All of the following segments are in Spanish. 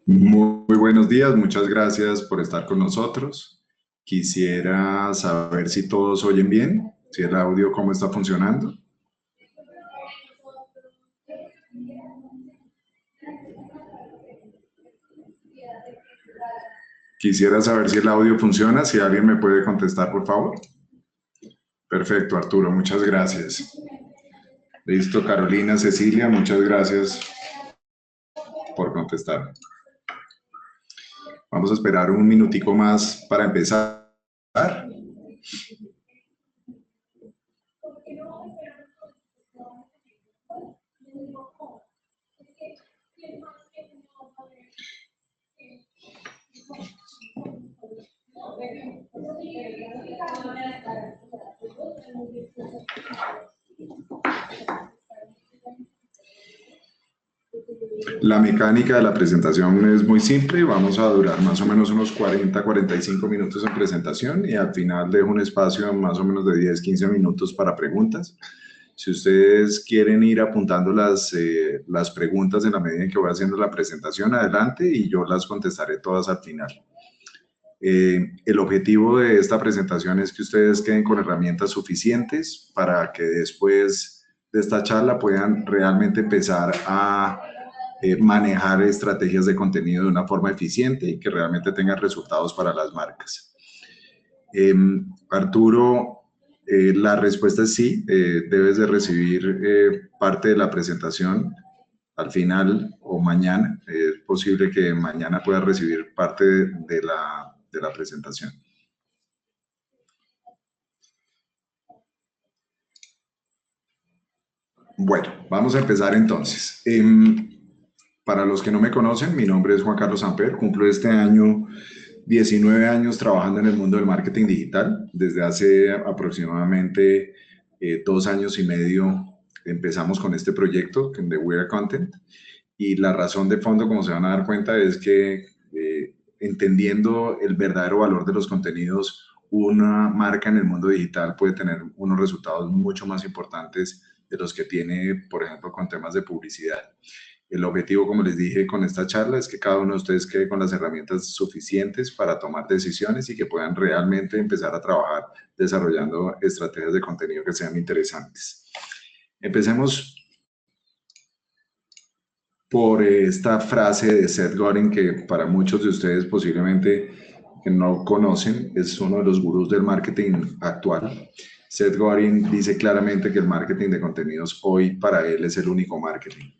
Muy buenos días, muchas gracias por estar con nosotros. Quisiera saber si todos oyen bien, si el audio cómo está funcionando. Quisiera saber si el audio funciona, si alguien me puede contestar, por favor. Perfecto, Arturo, muchas gracias. Listo, Carolina, Cecilia, muchas gracias por contestar. Vamos a esperar un minutico más para empezar. La mecánica de la presentación es muy simple, vamos a durar más o menos unos 40-45 minutos en presentación y al final dejo un espacio más o menos de 10-15 minutos para preguntas. Si ustedes quieren ir apuntando las preguntas en la medida en que voy haciendo la presentación, adelante y yo las contestaré todas al final. El objetivo de esta presentación es que ustedes queden con herramientas suficientes para que después de esta charla puedan realmente empezar a manejar estrategias de contenido de una forma eficiente y que realmente tengan resultados para las marcas. Arturo, la respuesta es sí, debes de recibir parte de la presentación al final o mañana. Es posible que mañana puedas recibir parte de la presentación. Bueno, vamos a empezar entonces. Para los que no me conocen, mi nombre es Juan Carlos Samper, cumplo este año 19 años trabajando en el mundo del marketing digital. Desde hace aproximadamente 2 años y medio empezamos con este proyecto de We Are Content y la razón de fondo, como se van a dar cuenta, es que entendiendo el verdadero valor de los contenidos, una marca en el mundo digital puede tener unos resultados mucho más importantes de los que tiene, por ejemplo, con temas de publicidad. El objetivo, como les dije con esta charla, es que cada uno de ustedes quede con las herramientas suficientes para tomar decisiones y que puedan realmente empezar a trabajar desarrollando estrategias de contenido que sean interesantes. Empecemos por esta frase de Seth Godin, que para muchos de ustedes posiblemente que no conocen, es uno de los gurús del marketing actual. Seth Godin dice claramente que el marketing de contenidos hoy para él es el único marketing.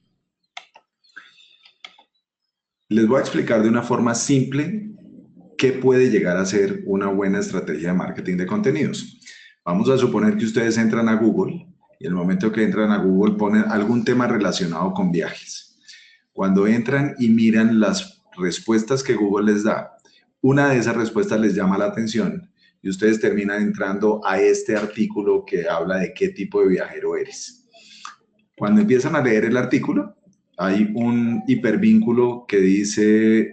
Les voy a explicar de una forma simple qué puede llegar a ser una buena estrategia de marketing de contenidos. Vamos a suponer que ustedes entran a Google y en el momento que entran a Google ponen algún tema relacionado con viajes. Cuando entran y miran las respuestas que Google les da, una de esas respuestas les llama la atención y ustedes terminan entrando a este artículo que habla de qué tipo de viajero eres. Cuando empiezan a leer el artículo, hay un hipervínculo que dice,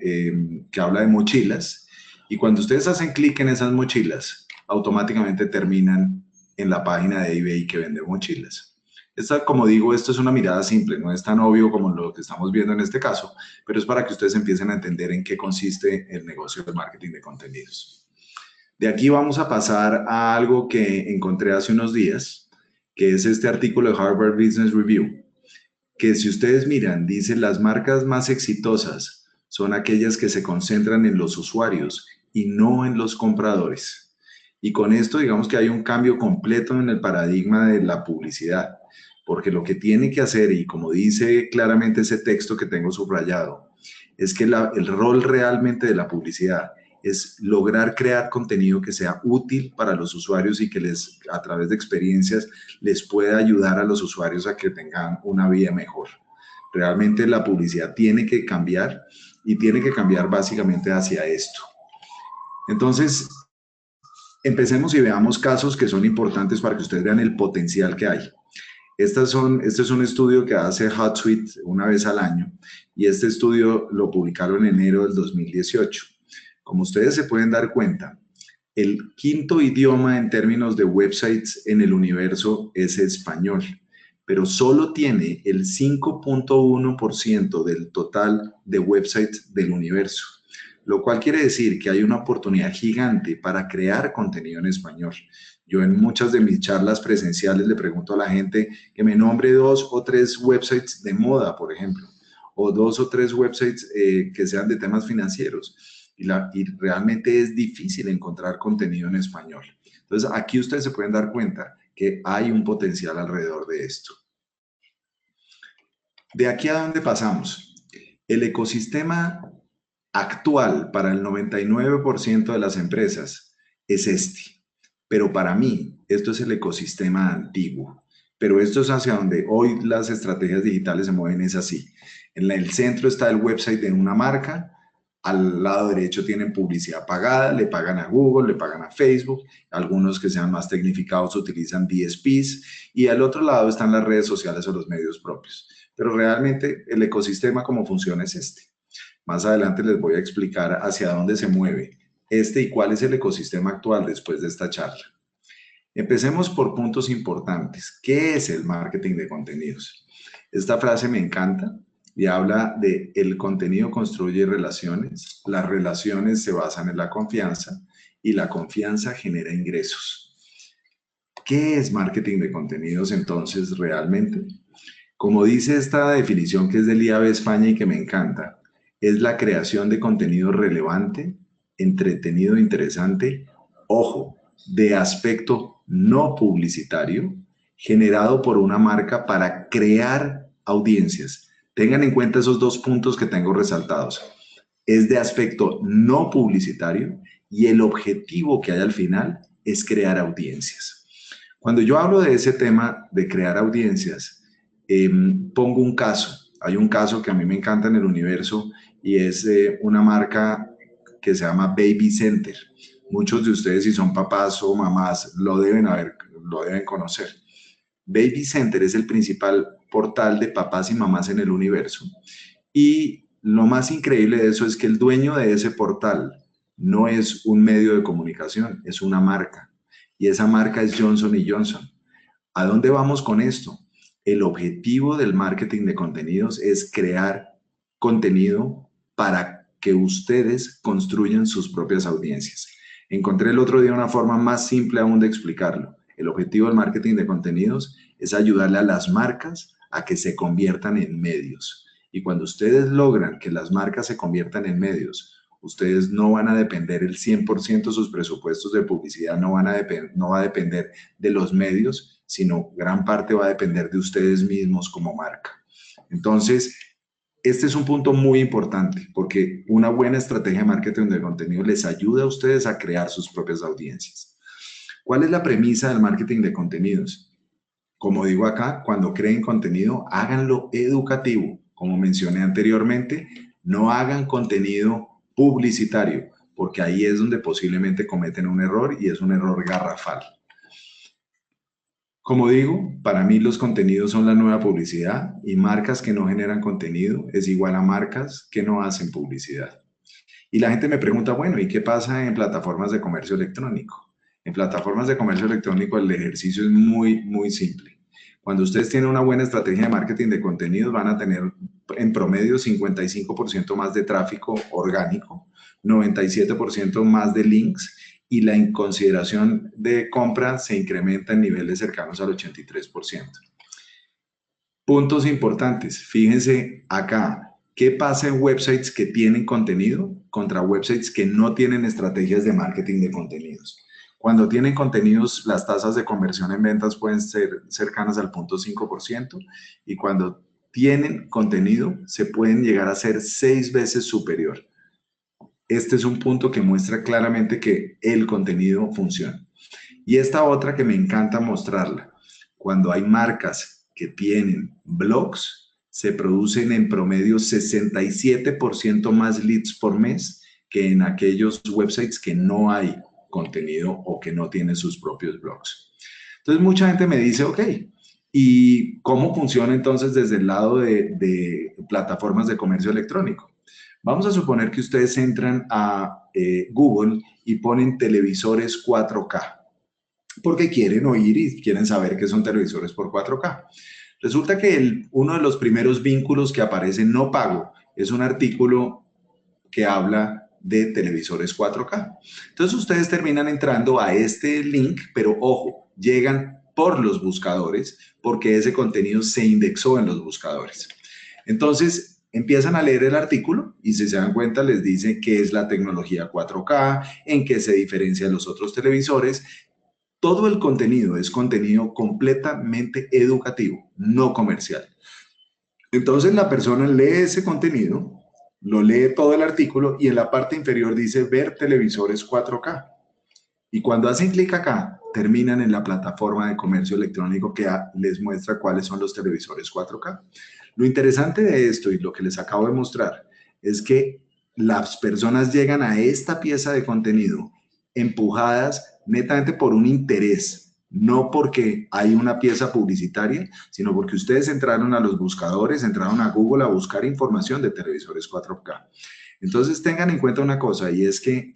que habla de mochilas, y cuando ustedes hacen clic en esas mochilas, automáticamente terminan en la página de eBay que vende mochilas. Como digo, esto es una mirada simple, no es tan obvio como lo que estamos viendo en este caso, pero es para que ustedes empiecen a entender en qué consiste el negocio del marketing de contenidos. De aquí vamos a pasar a algo que encontré hace unos días, que es este artículo de Harvard Business Review, que si ustedes miran, dice las marcas más exitosas son aquellas que se concentran en los usuarios y no en los compradores. Y con esto digamos que hay un cambio completo en el paradigma de la publicidad, porque lo que tiene que hacer, y como dice claramente ese texto que tengo subrayado, es que el rol realmente de la publicidad es lograr crear contenido que sea útil para los usuarios y que a través de experiencias les pueda ayudar a los usuarios a que tengan una vida mejor. Realmente la publicidad tiene que cambiar y tiene que cambiar básicamente hacia esto. Entonces, empecemos y veamos casos que son importantes para que ustedes vean el potencial que hay. Este es un estudio que hace HotSuite una vez al año y este estudio lo publicaron en enero del 2018. Como ustedes se pueden dar cuenta, el quinto idioma en términos de websites en el universo es español, pero solo tiene el 5.1% del total de websites del universo, lo cual quiere decir que hay una oportunidad gigante para crear contenido en español. Yo en muchas de mis charlas presenciales le pregunto a la gente que me nombre 2 o 3 websites de moda, por ejemplo, o 2 o 3 websites que sean de temas financieros. Y realmente es difícil encontrar contenido en español. Entonces, aquí ustedes se pueden dar cuenta que hay un potencial alrededor de esto. ¿De aquí a dónde pasamos? El ecosistema actual para el 99% de las empresas es este. Pero para mí, esto es el ecosistema antiguo. Pero esto es hacia donde hoy las estrategias digitales se mueven, es así. En el centro está el website de una marca, al lado derecho tienen publicidad pagada, le pagan a Google, le pagan a Facebook, algunos que sean más tecnificados utilizan DSPs y al otro lado están las redes sociales o los medios propios. Pero realmente el ecosistema como funciona es este. Más adelante les voy a explicar hacia dónde se mueve este y cuál es el ecosistema actual después de esta charla. Empecemos por puntos importantes. ¿Qué es el marketing de contenidos? Esta frase me encanta y habla de el contenido construye relaciones, las relaciones se basan en la confianza y la confianza genera ingresos. ¿Qué es marketing de contenidos entonces realmente? Como dice esta definición que es del IAB España y que me encanta, es la creación de contenido relevante, entretenido e interesante, ojo, de aspecto no publicitario, generado por una marca para crear audiencias. Tengan en cuenta esos 2 puntos que tengo resaltados. Es de aspecto no publicitario y el objetivo que hay al final es crear audiencias. Cuando yo hablo de ese tema de crear audiencias, pongo un caso. Hay un caso que a mí me encanta en el universo y es una marca que se llama Baby Center. Muchos de ustedes, si son papás o mamás, lo deben conocer. Baby Center es el principal portal de papás y mamás en el universo. Y lo más increíble de eso es que el dueño de ese portal no es un medio de comunicación, es una marca. Y esa marca es Johnson & Johnson. ¿A dónde vamos con esto? El objetivo del marketing de contenidos es crear contenido para que ustedes construyan sus propias audiencias. Encontré el otro día una forma más simple aún de explicarlo. El objetivo del marketing de contenidos es ayudarle a las marcas a que se conviertan en medios. Y cuando ustedes logran que las marcas se conviertan en medios, ustedes no van a depender el 100% de sus presupuestos de publicidad, no va a depender de los medios, sino gran parte va a depender de ustedes mismos como marca. Entonces, este es un punto muy importante porque una buena estrategia de marketing de contenido les ayuda a ustedes a crear sus propias audiencias. ¿Cuál es la premisa del marketing de contenidos? Como digo acá, cuando creen contenido, háganlo educativo. Como mencioné anteriormente, no hagan contenido publicitario, porque ahí es donde posiblemente cometen un error y es un error garrafal. Como digo, para mí los contenidos son la nueva publicidad y marcas que no generan contenido es igual a marcas que no hacen publicidad. Y la gente me pregunta, bueno, ¿y qué pasa en plataformas de comercio electrónico? En plataformas de comercio electrónico el ejercicio es muy, muy simple. Cuando ustedes tienen una buena estrategia de marketing de contenidos, van a tener en promedio 55% más de tráfico orgánico, 97% más de links y la consideración de compra se incrementa en niveles cercanos al 83%. Puntos importantes. Fíjense acá. ¿Qué pasa en websites que tienen contenido contra websites que no tienen estrategias de marketing de contenidos? Cuando tienen contenidos, las tasas de conversión en ventas pueden ser cercanas al 0.5% y cuando tienen contenido, se pueden llegar a ser 6 veces superior. Este es un punto que muestra claramente que el contenido funciona. Y esta otra que me encanta mostrarla, cuando hay marcas que tienen blogs, se producen en promedio 67% más leads por mes que en aquellos websites que no hay contenido o que no tienen sus propios blogs. Entonces mucha gente me dice, ok, ¿y cómo funciona entonces desde el lado de plataformas de comercio electrónico? Vamos a suponer que ustedes entran a Google y ponen televisores 4K porque quieren oír y quieren saber qué son televisores por 4K. Resulta que uno de los primeros vínculos que aparece no pago es un artículo que habla de televisores 4K. Entonces ustedes terminan entrando a este link, pero ojo, llegan por los buscadores porque ese contenido se indexó en los buscadores. Entonces empiezan a leer el artículo y si se dan cuenta les dice qué es la tecnología 4K, en qué se diferencia de los otros televisores. Todo el contenido es contenido completamente educativo, no comercial. Entonces la persona lee ese contenido, lo lee todo el artículo y en la parte inferior dice ver televisores 4K. Y cuando hacen clic acá, terminan en la plataforma de comercio electrónico que les muestra cuáles son los televisores 4K. Lo interesante de esto y lo que les acabo de mostrar es que las personas llegan a esta pieza de contenido empujadas netamente por un interés, no porque hay una pieza publicitaria, sino porque ustedes entraron a los buscadores, entraron a Google a buscar información de televisores 4K. Entonces tengan en cuenta una cosa y es que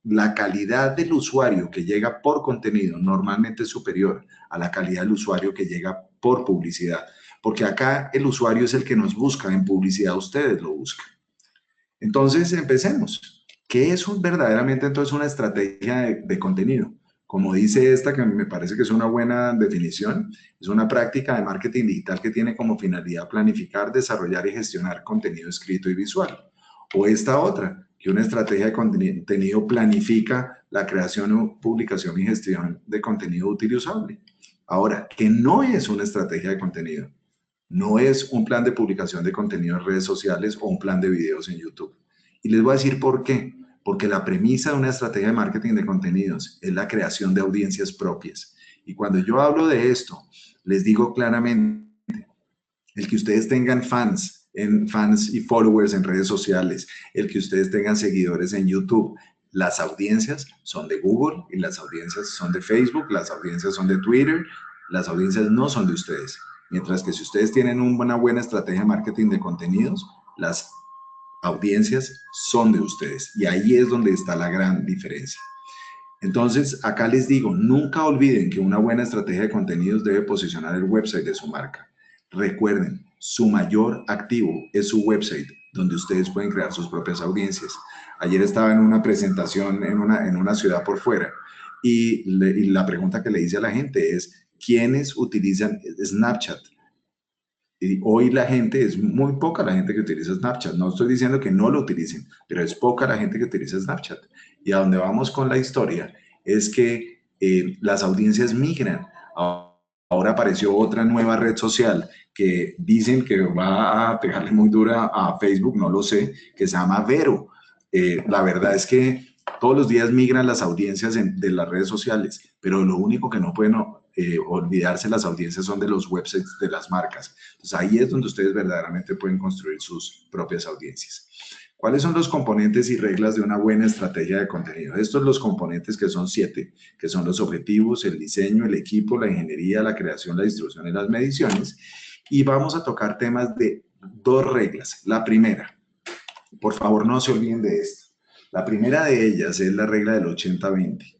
la calidad del usuario que llega por contenido normalmente es superior a la calidad del usuario que llega por publicidad, porque acá el usuario es el que nos busca, en publicidad ustedes lo buscan. Entonces, empecemos. ¿Qué es verdaderamente entonces una estrategia de contenido? Como dice esta, que me parece que es una buena definición, es una práctica de marketing digital que tiene como finalidad planificar, desarrollar y gestionar contenido escrito y visual. O esta otra, que una estrategia de contenido planifica la creación, publicación y gestión de contenido útil y usable. Ahora, que no es una estrategia de contenido, no es un plan de publicación de contenido en redes sociales o un plan de videos en YouTube. Y les voy a decir por qué. Porque la premisa de una estrategia de marketing de contenidos es la creación de audiencias propias. Y cuando yo hablo de esto, les digo claramente, el que ustedes tengan fans y followers en redes sociales, el que ustedes tengan seguidores en YouTube, las audiencias son de Google y las audiencias son de Facebook, las audiencias son de Twitter, las audiencias no son de ustedes. Mientras que si ustedes tienen una buena estrategia de marketing de contenidos, las audiencias son de ustedes. Y ahí es donde está la gran diferencia. Entonces, acá les digo, nunca olviden que una buena estrategia de contenidos debe posicionar el website de su marca. Recuerden, su mayor activo es su website, donde ustedes pueden crear sus propias audiencias. Ayer estaba en una presentación en una ciudad por fuera y la pregunta que le hice a la gente es, ¿quiénes utilizan Snapchat? Y hoy la gente, es muy poca la gente que utiliza Snapchat. No estoy diciendo que no lo utilicen, pero es poca la gente que utiliza Snapchat. Y a donde vamos con la historia es que las audiencias migran. Ahora apareció otra nueva red social que dicen que va a pegarle muy dura a Facebook, no lo sé, que se llama Vero. La verdad es que todos los días migran las audiencias de las redes sociales, pero lo único que no pueden olvidarse las audiencias son de los websites de las marcas. Entonces ahí es donde ustedes verdaderamente pueden construir sus propias audiencias. ¿Cuáles son los componentes y reglas de una buena estrategia de contenido? Estos son los componentes que son 7, que son los objetivos, el diseño, el equipo, la ingeniería, la creación, la distribución y las mediciones. Y vamos a tocar temas de 2 reglas. La primera, por favor no se olviden de esto. La primera de ellas es la regla del 80-20.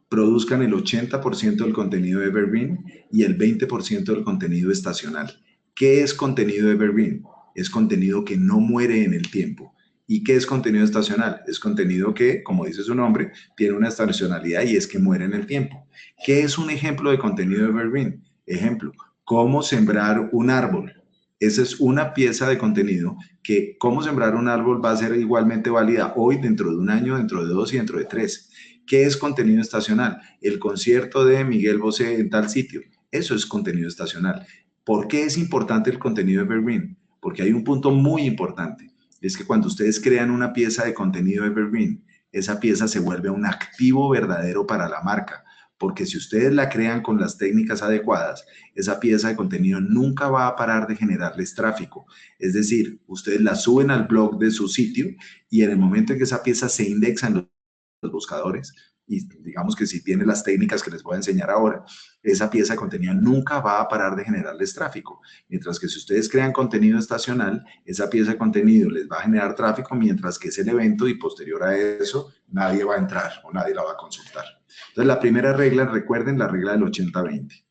Produzcan el 80% del contenido evergreen y el 20% del contenido estacional. ¿Qué es contenido evergreen? Es contenido que no muere en el tiempo. ¿Y qué es contenido estacional? Es contenido que, como dice su nombre, tiene una estacionalidad y es que muere en el tiempo. ¿Qué es un ejemplo de contenido evergreen? Ejemplo, cómo sembrar un árbol. Esa es una pieza de contenido que cómo sembrar un árbol va a ser igualmente válida hoy, dentro de un año, dentro de 2 y dentro de 3. ¿Qué es contenido estacional? El concierto de Miguel Bosé en tal sitio. Eso es contenido estacional. ¿Por qué es importante el contenido evergreen? Porque hay un punto muy importante. Es que cuando ustedes crean una pieza de contenido evergreen, esa pieza se vuelve un activo verdadero para la marca. Porque si ustedes la crean con las técnicas adecuadas, esa pieza de contenido nunca va a parar de generarles tráfico. Es decir, ustedes la suben al blog de su sitio y en el momento en que esa pieza se indexa en los buscadores, y digamos que si tiene las técnicas que les voy a enseñar ahora, esa pieza de contenido nunca va a parar de generarles tráfico. Mientras que si ustedes crean contenido estacional, esa pieza de contenido les va a generar tráfico, mientras que es el evento y posterior a eso nadie va a entrar o nadie la va a consultar. Entonces, la primera regla, recuerden la regla del 80-20.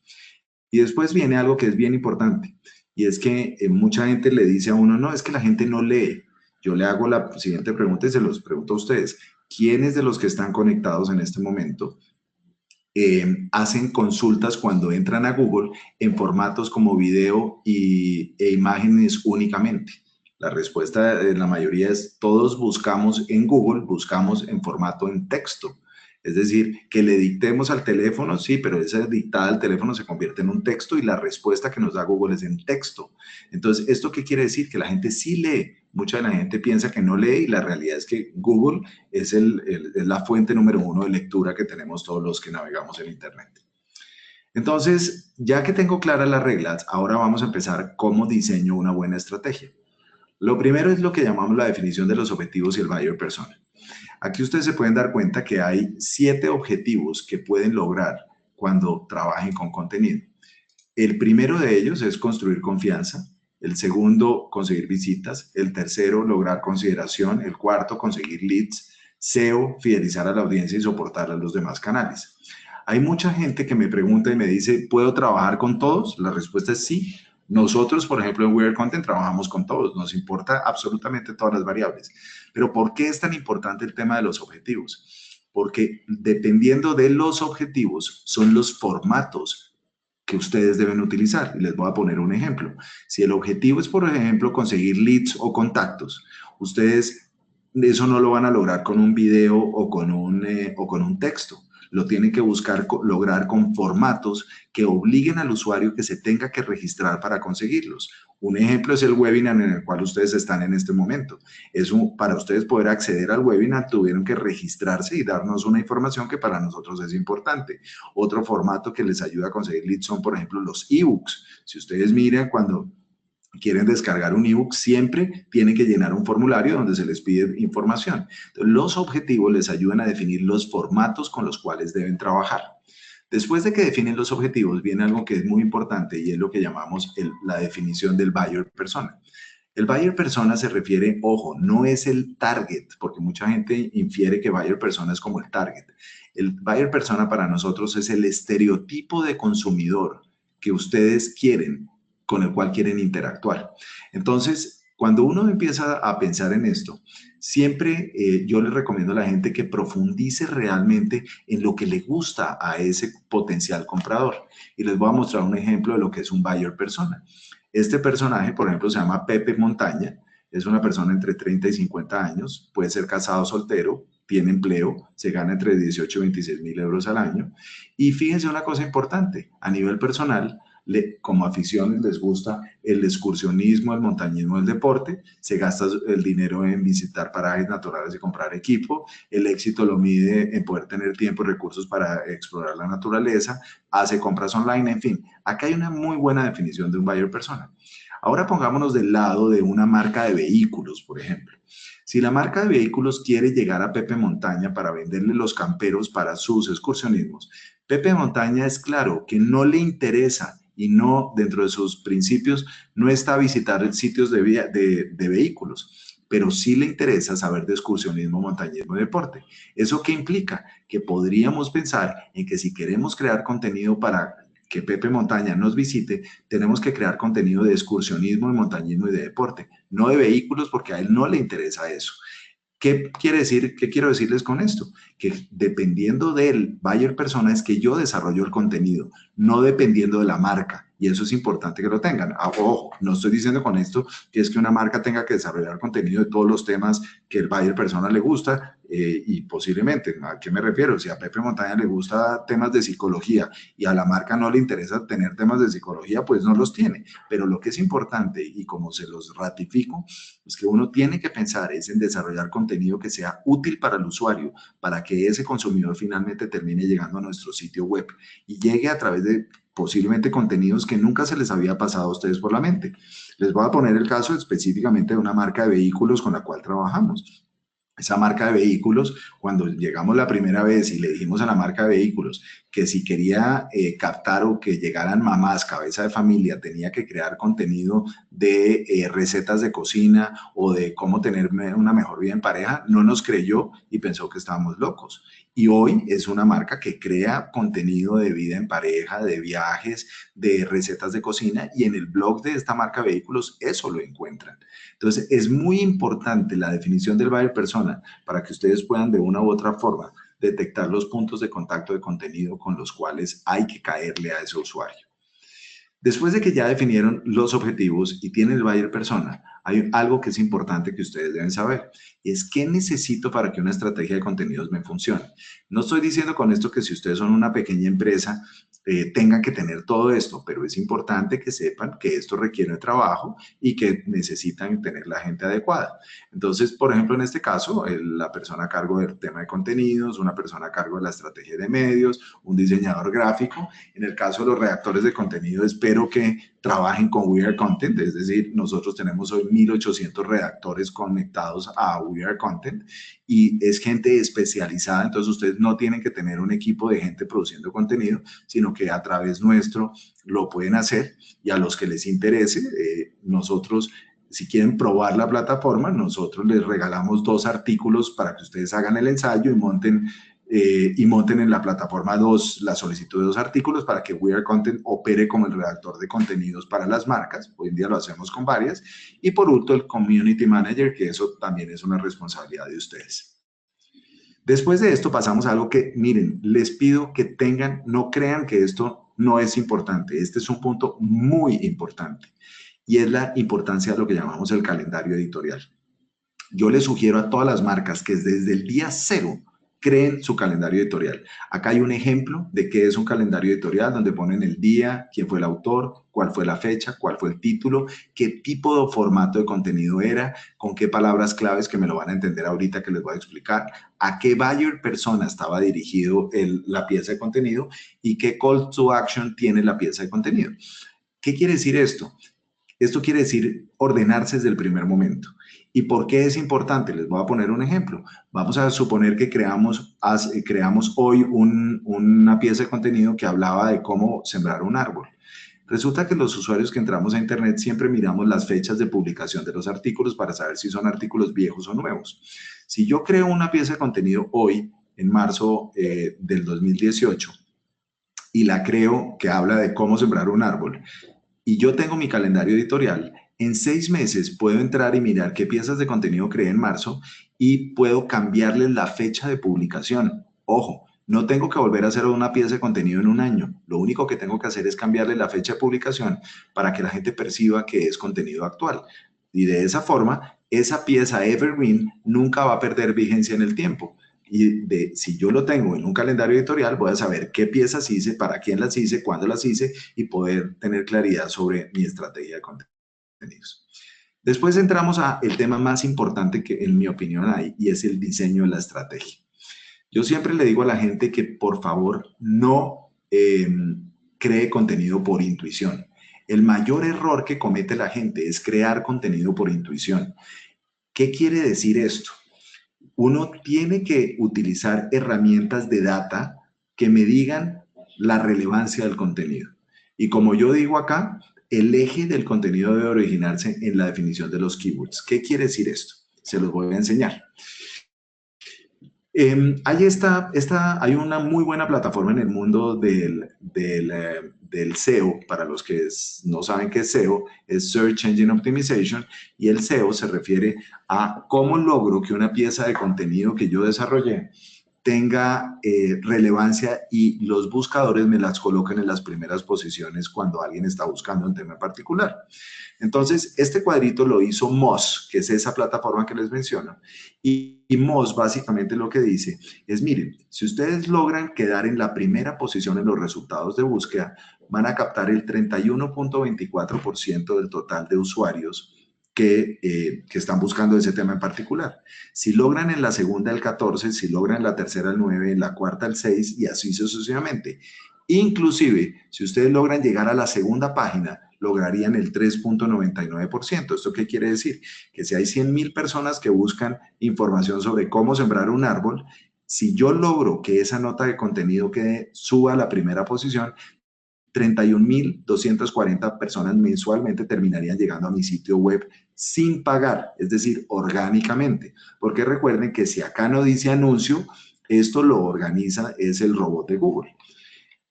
Y después viene algo que es bien importante, y es que mucha gente le dice a uno, no, es que la gente no lee. Yo le hago la siguiente pregunta y se los pregunto a ustedes. ¿Quiénes de los que están conectados en este momento hacen consultas cuando entran a Google en formatos como video e imágenes únicamente? La respuesta de la mayoría es todos buscamos en Google, buscamos en formato en texto. Es decir, que le dictemos al teléfono, sí, pero esa dictada al teléfono se convierte en un texto y la respuesta que nos da Google es en texto. Entonces, ¿esto qué quiere decir? Que la gente sí lee. Mucha de la gente piensa que no lee y la realidad es que Google es la fuente número uno de lectura que tenemos todos los que navegamos en Internet. Entonces, ya que tengo claras las reglas, ahora vamos a empezar cómo diseño una buena estrategia. Lo primero es lo que llamamos la definición de los objetivos y el buyer persona. Aquí ustedes se pueden dar cuenta que hay 7 objetivos que pueden lograr cuando trabajen con contenido. El primero de ellos es construir confianza. El segundo, conseguir visitas. El tercero, lograr consideración. El cuarto, conseguir leads. SEO, fidelizar a la audiencia y soportar a los demás canales. Hay mucha gente que me pregunta y me dice, ¿puedo trabajar con todos? La respuesta es sí. Nosotros, por ejemplo, en We Are Content trabajamos con todos. Nos importa absolutamente todas las variables. Pero ¿por qué es tan importante el tema de los objetivos? Porque dependiendo de los objetivos son los formatos que ustedes deben utilizar. Y les voy a poner un ejemplo. Si el objetivo es, por ejemplo, conseguir leads o contactos, ustedes eso no lo van a lograr con un video o con un texto. Lo tienen que buscar lograr con formatos que obliguen al usuario que se tenga que registrar para conseguirlos. Un ejemplo es el webinar en el cual ustedes están en este momento. Para ustedes poder acceder al webinar tuvieron que registrarse y darnos una información que para nosotros es importante. Otro formato que les ayuda a conseguir leads son, por ejemplo, los ebooks. Si ustedes miran cuando quieren descargar un ebook, siempre tienen que llenar un formulario donde se les pide información. Entonces, los objetivos les ayudan a definir los formatos con los cuales deben trabajar. Después de que definen los objetivos, viene algo que es muy importante y es lo que llamamos la definición del buyer persona. El buyer persona se refiere, ojo, no es el target, porque mucha gente infiere que buyer persona es como el target. El buyer persona para nosotros es el estereotipo de consumidor que ustedes quieren, con el cual quieren interactuar. Entonces, cuando uno empieza a pensar en esto, siempre yo les recomiendo a la gente que profundice realmente en lo que le gusta a ese potencial comprador. Y les voy a mostrar un ejemplo de lo que es un buyer persona. Este personaje, por ejemplo, se llama Pepe Montaña. Es una persona entre 30 y 50 años. Puede ser casado o soltero. Tiene empleo. Se gana entre 18 y 26 mil euros al año. Y fíjense una cosa importante. A nivel personal, como aficiones les gusta el excursionismo, el montañismo, el deporte, se gasta el dinero en visitar parajes naturales y comprar equipo, el éxito lo mide en poder tener tiempo y recursos para explorar la naturaleza, hace compras online, en fin, acá hay una muy buena definición de un buyer persona. Ahora pongámonos del lado de una marca de vehículos, por ejemplo. Si la marca de vehículos quiere llegar a Pepe Montaña para venderle los camperos para sus excursionismos, Pepe Montaña es claro que no le interesa y no, dentro de sus principios, no está a visitar sitios de vehículos, pero sí le interesa saber de excursionismo, montañismo y deporte. ¿Eso qué implica? Que podríamos pensar en que si queremos crear contenido para que Pepe Montaña nos visite, tenemos que crear contenido de excursionismo, de montañismo y de deporte, no de vehículos porque a él no le interesa eso. ¿Qué quiere decir? ¿Qué quiero decirles con esto? Que dependiendo del buyer persona es que yo desarrollo el contenido, no dependiendo de la marca. Y eso es importante que lo tengan. Ojo, no estoy diciendo con esto que es que una marca tenga que desarrollar contenido de todos los temas que el buyer persona le gusta y posiblemente, ¿a qué me refiero? Si a Pepe Montaña le gusta temas de psicología y a la marca no le interesa tener temas de psicología, pues no los tiene. Pero lo que es importante y como se los ratifico, es que uno tiene que pensar es en desarrollar contenido que sea útil para el usuario, para que ese consumidor finalmente termine llegando a nuestro sitio web y llegue a través de posiblemente contenidos que nunca se les había pasado a ustedes por la mente. Les voy a poner el caso específicamente de una marca de vehículos con la cual trabajamos. esa marca de vehículos, cuando llegamos la primera vez y le dijimos a la marca de vehículos que si quería captar o que llegaran mamás, cabeza de familia, tenía que crear contenido de recetas de cocina o de cómo tener una mejor vida en pareja, no nos creyó y pensó que estábamos locos. Y hoy es una marca que crea contenido de vida en pareja, de viajes, de recetas de cocina, y en el blog de esta marca de vehículos eso lo encuentran. Entonces, es muy importante la definición del buyer persona para que ustedes puedan de una u otra forma detectar los puntos de contacto de contenido con los cuales hay que caerle a ese usuario. Después de que ya definieron los objetivos y tienen el buyer persona, hay algo que es importante que ustedes deben saber, y es qué necesito para que una estrategia de contenidos me funcione. No estoy diciendo con esto que si ustedes son una pequeña empresa, tengan que tener todo esto, pero es importante que sepan que esto requiere trabajo y que necesitan tener la gente adecuada. Entonces, por ejemplo, en este caso, la persona a cargo del tema de contenidos, una persona a cargo de la estrategia de medios, un diseñador gráfico. En el caso de los redactores de contenido, espero que trabajen con We Are Content, es decir, nosotros tenemos hoy 1,800 redactores conectados a We Are Content y es gente especializada, entonces ustedes no tienen que tener un equipo de gente produciendo contenido, sino que a través nuestro lo pueden hacer, y a los que les interese, nosotros, si quieren probar la plataforma, nosotros les regalamos 2 artículos para que ustedes hagan el ensayo y monten en la plataforma la solicitud de 2 artículos para que We Are Content opere como el redactor de contenidos para las marcas. Hoy en día lo hacemos con varias. Y por último, el Community Manager, que eso también es una responsabilidad de ustedes. Después de esto pasamos a algo que, miren, les pido que tengan, no crean que esto no es importante. Este es un punto muy importante y es la importancia de lo que llamamos el calendario editorial. Yo les sugiero a todas las marcas que desde el día 0 creen su calendario editorial. Acá hay un ejemplo de qué es un calendario editorial, donde ponen el día, quién fue el autor, cuál fue la fecha, cuál fue el título, qué tipo de formato de contenido era, con qué palabras claves, que me lo van a entender ahorita que les voy a explicar, a qué buyer persona estaba dirigido la pieza de contenido y qué call to action tiene la pieza de contenido. ¿Qué quiere decir esto? Esto quiere decir ordenarse desde el primer momento. ¿Y por qué es importante? Les voy a poner un ejemplo. Vamos a suponer que creamos hoy una pieza de contenido que hablaba de cómo sembrar un árbol. Resulta que los usuarios que entramos a Internet siempre miramos las fechas de publicación de los artículos para saber si son artículos viejos o nuevos. Si yo creo una pieza de contenido hoy, en marzo del 2018, y la creo que habla de cómo sembrar un árbol, y yo tengo mi calendario editorial, en 6 meses puedo entrar y mirar qué piezas de contenido creé en marzo y puedo cambiarles la fecha de publicación. Ojo, no tengo que volver a hacer una pieza de contenido en un año. Lo único que tengo que hacer es cambiarle la fecha de publicación para que la gente perciba que es contenido actual. Y de esa forma, esa pieza evergreen nunca va a perder vigencia en el tiempo. Si yo lo tengo en un calendario editorial, voy a saber qué piezas hice, para quién las hice, cuándo las hice y poder tener claridad sobre mi estrategia de contenidos. Después entramos a el tema más importante que en mi opinión hay, y es el diseño de la estrategia. Yo siempre le digo a la gente que por favor no cree contenido por intuición. El mayor error que comete la gente es crear contenido por intuición. ¿Qué quiere decir esto? Uno tiene que utilizar herramientas de data que me digan la relevancia del contenido. Y como yo digo acá, el eje del contenido debe originarse en la definición de los keywords. ¿Qué quiere decir esto? Se los voy a enseñar. Hay una muy buena plataforma en el mundo del SEO. Para los que no saben qué es SEO, es Search Engine Optimization, y el SEO se refiere a cómo logro que una pieza de contenido que yo desarrollé tenga relevancia y los buscadores me las coloquen en las primeras posiciones cuando alguien está buscando un tema en particular. Entonces, este cuadrito lo hizo Moz, que es esa plataforma que les menciono, y Moz básicamente lo que dice es, miren, si ustedes logran quedar en la primera posición en los resultados de búsqueda, van a captar el 31.24% del total de usuarios que están buscando ese tema en particular. Si logran en la segunda el 14, si logran en la tercera el 9, en la cuarta el 6 y así sucesivamente. Inclusive, si ustedes logran llegar a la segunda página, lograrían el 3.99%. ¿Esto qué quiere decir? Que si hay 100.000 personas que buscan información sobre cómo sembrar un árbol, si yo logro que esa nota de contenido suba a la primera posición, 31.240 personas mensualmente terminarían llegando a mi sitio web sin pagar, es decir, orgánicamente. Porque recuerden que si acá no dice anuncio, esto lo organiza, es el robot de Google.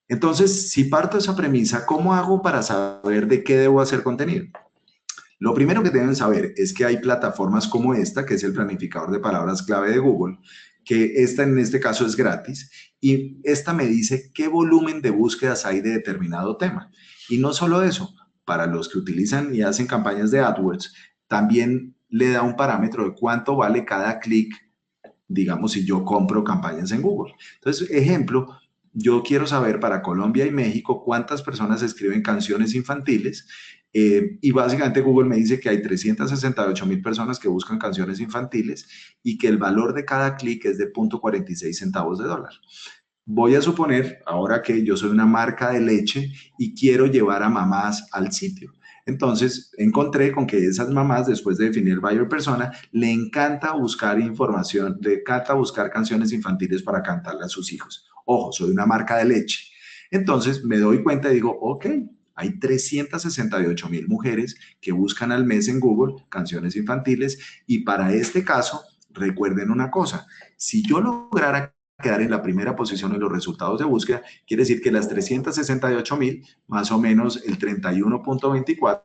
Entonces, si parto de esa premisa, ¿cómo hago para saber de qué debo hacer contenido? Lo primero que deben saber es que hay plataformas como esta, que es el planificador de palabras clave de Google, que esta en este caso es gratis, y esta me dice qué volumen de búsquedas hay de determinado tema. Y no solo eso, para los que utilizan y hacen campañas de AdWords, también le da un parámetro de cuánto vale cada clic, digamos, si yo compro campañas en Google. Entonces, ejemplo, yo quiero saber para Colombia y México cuántas personas escriben canciones infantiles y básicamente Google me dice que hay 368.000 personas que buscan canciones infantiles y que el valor de cada clic es de 0.46 centavos de dólar. Voy a suponer ahora que yo soy una marca de leche y quiero llevar a mamás al sitio. Entonces, encontré con que esas mamás, después de definir buyer persona, le encanta buscar información, le encanta buscar canciones infantiles para cantarle a sus hijos. Ojo, soy una marca de leche. Entonces, me doy cuenta y digo, ok, hay 368.000 mujeres que buscan al mes en Google canciones infantiles y para este caso, recuerden una cosa, si yo lograra quedar en la primera posición en los resultados de búsqueda, quiere decir que las 368.000, más o menos el 31.24,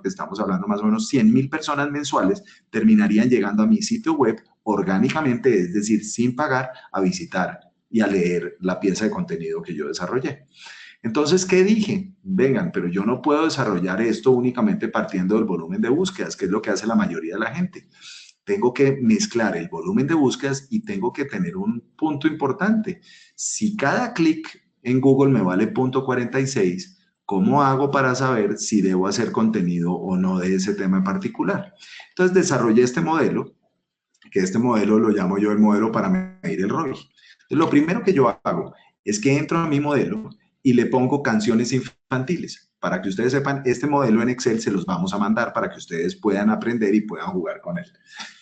estamos hablando más o menos 100.000 personas mensuales, terminarían llegando a mi sitio web orgánicamente, es decir, sin pagar, a visitar y a leer la pieza de contenido que yo desarrollé. Entonces, ¿qué dije? Vengan, pero yo no puedo desarrollar esto únicamente partiendo del volumen de búsquedas, que es lo que hace la mayoría de la gente. Tengo que mezclar el volumen de búsquedas y tengo que tener un punto importante. Si cada clic en Google me vale 0.46, ¿cómo hago para saber si debo hacer contenido o no de ese tema en particular? Entonces desarrollé este modelo, que este modelo lo llamo yo el modelo para medir el ROI. Entonces, lo primero que yo hago es que entro a mi modelo y le pongo canciones infantiles. Para que ustedes sepan, este modelo en Excel se los vamos a mandar para que ustedes puedan aprender y puedan jugar con él.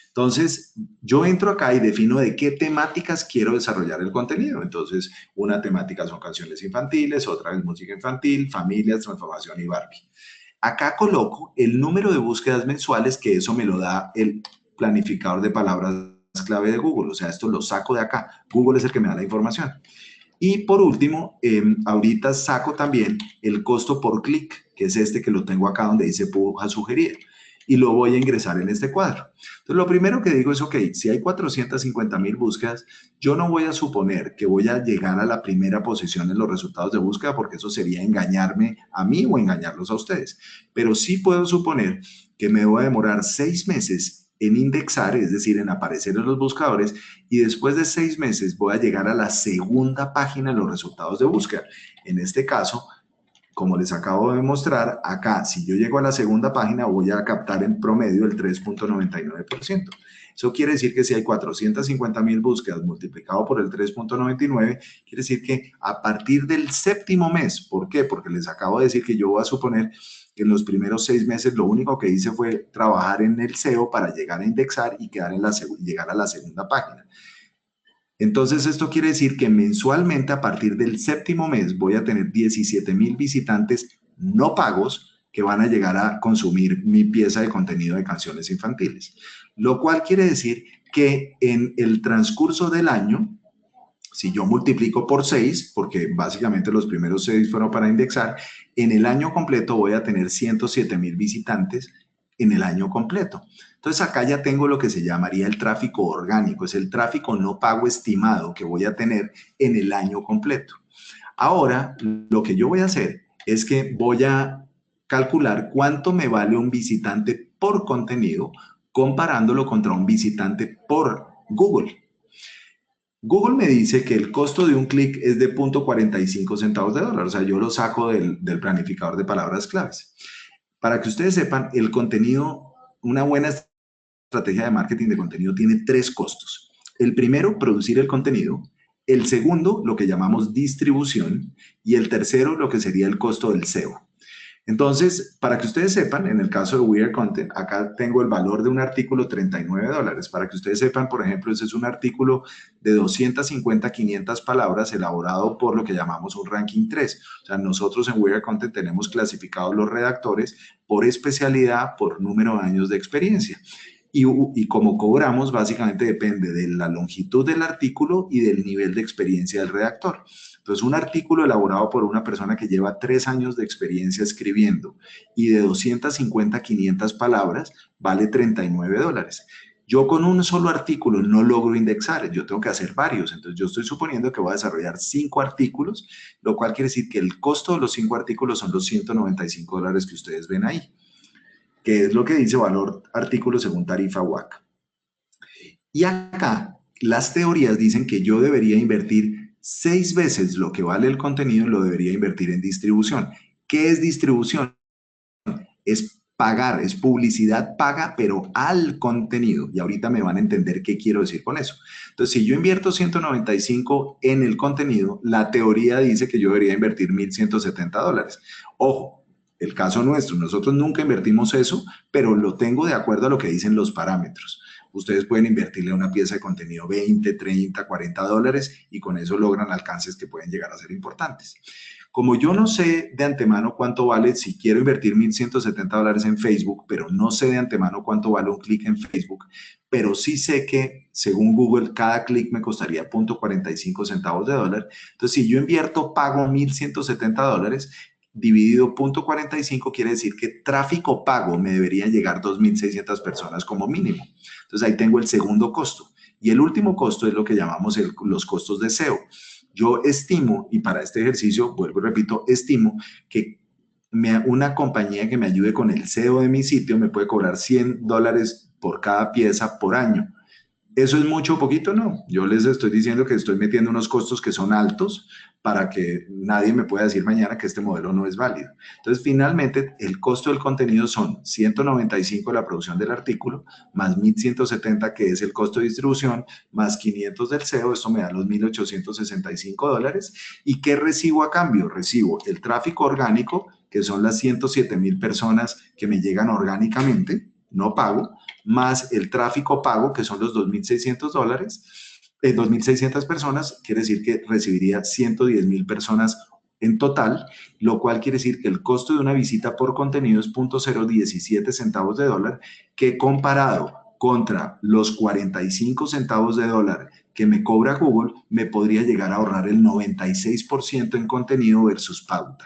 Entonces, yo entro acá y defino de qué temáticas quiero desarrollar el contenido. Entonces, una temática son canciones infantiles, otra es música infantil, familias, transformación y Barbie. Acá coloco el número de búsquedas mensuales que eso me lo da el planificador de palabras clave de Google. O sea, esto lo saco de acá. Google es el que me da la información. Y por último, ahorita saco también el costo por clic, que es este que lo tengo acá donde dice puja sugerida. Y lo voy a ingresar en este cuadro. Entonces, lo primero que digo es, ok, si hay 450.000 búsquedas, yo no voy a suponer que voy a llegar a la primera posición en los resultados de búsqueda, porque eso sería engañarme a mí o engañarlos a ustedes. Pero sí puedo suponer que me voy a demorar 6 meses en indexar, es decir, en aparecer en los buscadores, y después de 6 meses voy a llegar a la segunda página en los resultados de búsqueda. En este caso, como les acabo de mostrar, acá, si yo llego a la segunda página, voy a captar en promedio el 3.99%. Eso quiere decir que si hay 450.000 búsquedas multiplicado por el 3.99, quiere decir que a partir del séptimo mes, ¿por qué? Porque les acabo de decir que yo voy a suponer que en los primeros 6 meses lo único que hice fue trabajar en el SEO para llegar a indexar y llegar a la segunda página. Entonces, esto quiere decir que mensualmente a partir del séptimo mes voy a tener 17.000 visitantes no pagos que van a llegar a consumir mi pieza de contenido de canciones infantiles. Lo cual quiere decir que en el transcurso del año, si yo multiplico por 6, porque básicamente los primeros 6 fueron para indexar, en el año completo voy a tener 107.000 visitantes en el año completo. Entonces acá ya tengo lo que se llamaría el tráfico orgánico, es el tráfico no pago estimado que voy a tener en el año completo. Ahora, lo que yo voy a hacer es que voy a calcular cuánto me vale un visitante por contenido comparándolo contra un visitante por Google. Google me dice que el costo de un clic es de 0.45 centavos de dólar, o sea, yo lo saco del planificador de palabras claves. Para que ustedes sepan, el contenido, una buena estrategia de marketing de contenido tiene 3 costos. El primero, producir el contenido. El segundo, lo que llamamos distribución, y el tercero, lo que sería el costo del SEO. Entonces, para que ustedes sepan, en el caso de We Are Content, acá tengo el valor de un artículo, $39. Para que ustedes sepan, por ejemplo, ese es un artículo de 250 a 500 palabras elaborado por lo que llamamos un ranking 3. O sea, nosotros en We Are Content tenemos clasificados los redactores por especialidad, por número de años de experiencia. Y como cobramos, básicamente depende de la longitud del artículo y del nivel de experiencia del redactor. Entonces, un artículo elaborado por una persona que lleva 3 años de experiencia escribiendo y de 250 a 500 palabras vale $39. Yo con un solo artículo no logro indexar, yo tengo que hacer varios. Entonces, yo estoy suponiendo que voy a desarrollar 5 artículos, lo cual quiere decir que el costo de los 5 artículos son los $195 que ustedes ven ahí, que es lo que dice valor artículo según tarifa WAC. Y acá las teorías dicen que yo debería invertir 6 veces lo que vale el contenido, lo debería invertir en distribución. ¿Qué es distribución? Es pagar, es publicidad paga, pero al contenido. Y ahorita me van a entender qué quiero decir con eso. Entonces, si yo invierto 195 en el contenido, la teoría dice que yo debería invertir $1,170. Ojo, el caso nuestro, nosotros nunca invertimos eso, pero lo tengo de acuerdo a lo que dicen los parámetros. Ustedes pueden invertirle a una pieza de contenido 20, 30, $40 y con eso logran alcances que pueden llegar a ser importantes. Como yo no sé de antemano cuánto vale, si quiero invertir $1,170 en Facebook, pero no sé de antemano cuánto vale un clic en Facebook, pero sí sé que, según Google, cada clic me costaría 0.45 centavos de dólar. Entonces, si yo invierto, pago $1,170, dividido 0.45, quiere decir que tráfico pago me deberían llegar 2.600 personas como mínimo. Entonces, ahí tengo el segundo costo. Y el último costo es lo que llamamos los costos de SEO. Yo estimo, y para este ejercicio, vuelvo y repito, estimo que una compañía que me ayude con el SEO de mi sitio me puede cobrar $100 por cada pieza por año. ¿Eso es mucho o poquito? No. Yo les estoy diciendo que estoy metiendo unos costos que son altos para que nadie me pueda decir mañana que este modelo no es válido. Entonces, finalmente, el costo del contenido son 195 la producción del artículo, más 1.170 que es el costo de distribución, más 500 del SEO, esto me da los $1,865. ¿Y qué recibo a cambio? Recibo el tráfico orgánico, que son las 107,000 personas que me llegan orgánicamente, no pago, más el tráfico pago, que son los $2.600, 2.600 personas, quiere decir que recibiría 110,000 personas en total, lo cual quiere decir que el costo de una visita por contenido es 0.017 centavos de dólar, que comparado contra los 45 centavos de dólar que me cobra Google, me podría llegar a ahorrar el 96% en contenido versus pauta.